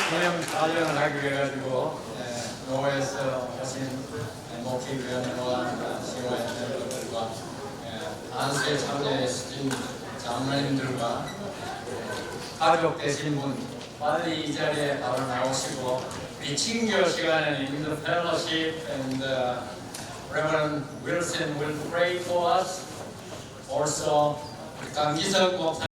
기념 촬영을 하기 위해 가지고 노회에서 오신 목회위원과 시와인들과 단수에 참여해 주신 장로님들과 가족 되신 분 빨리 이 자리에 바로 나오시고 이 친교 시간에는 in the fellowship and Reverend Wilson will pray for us. Also 강기석 목사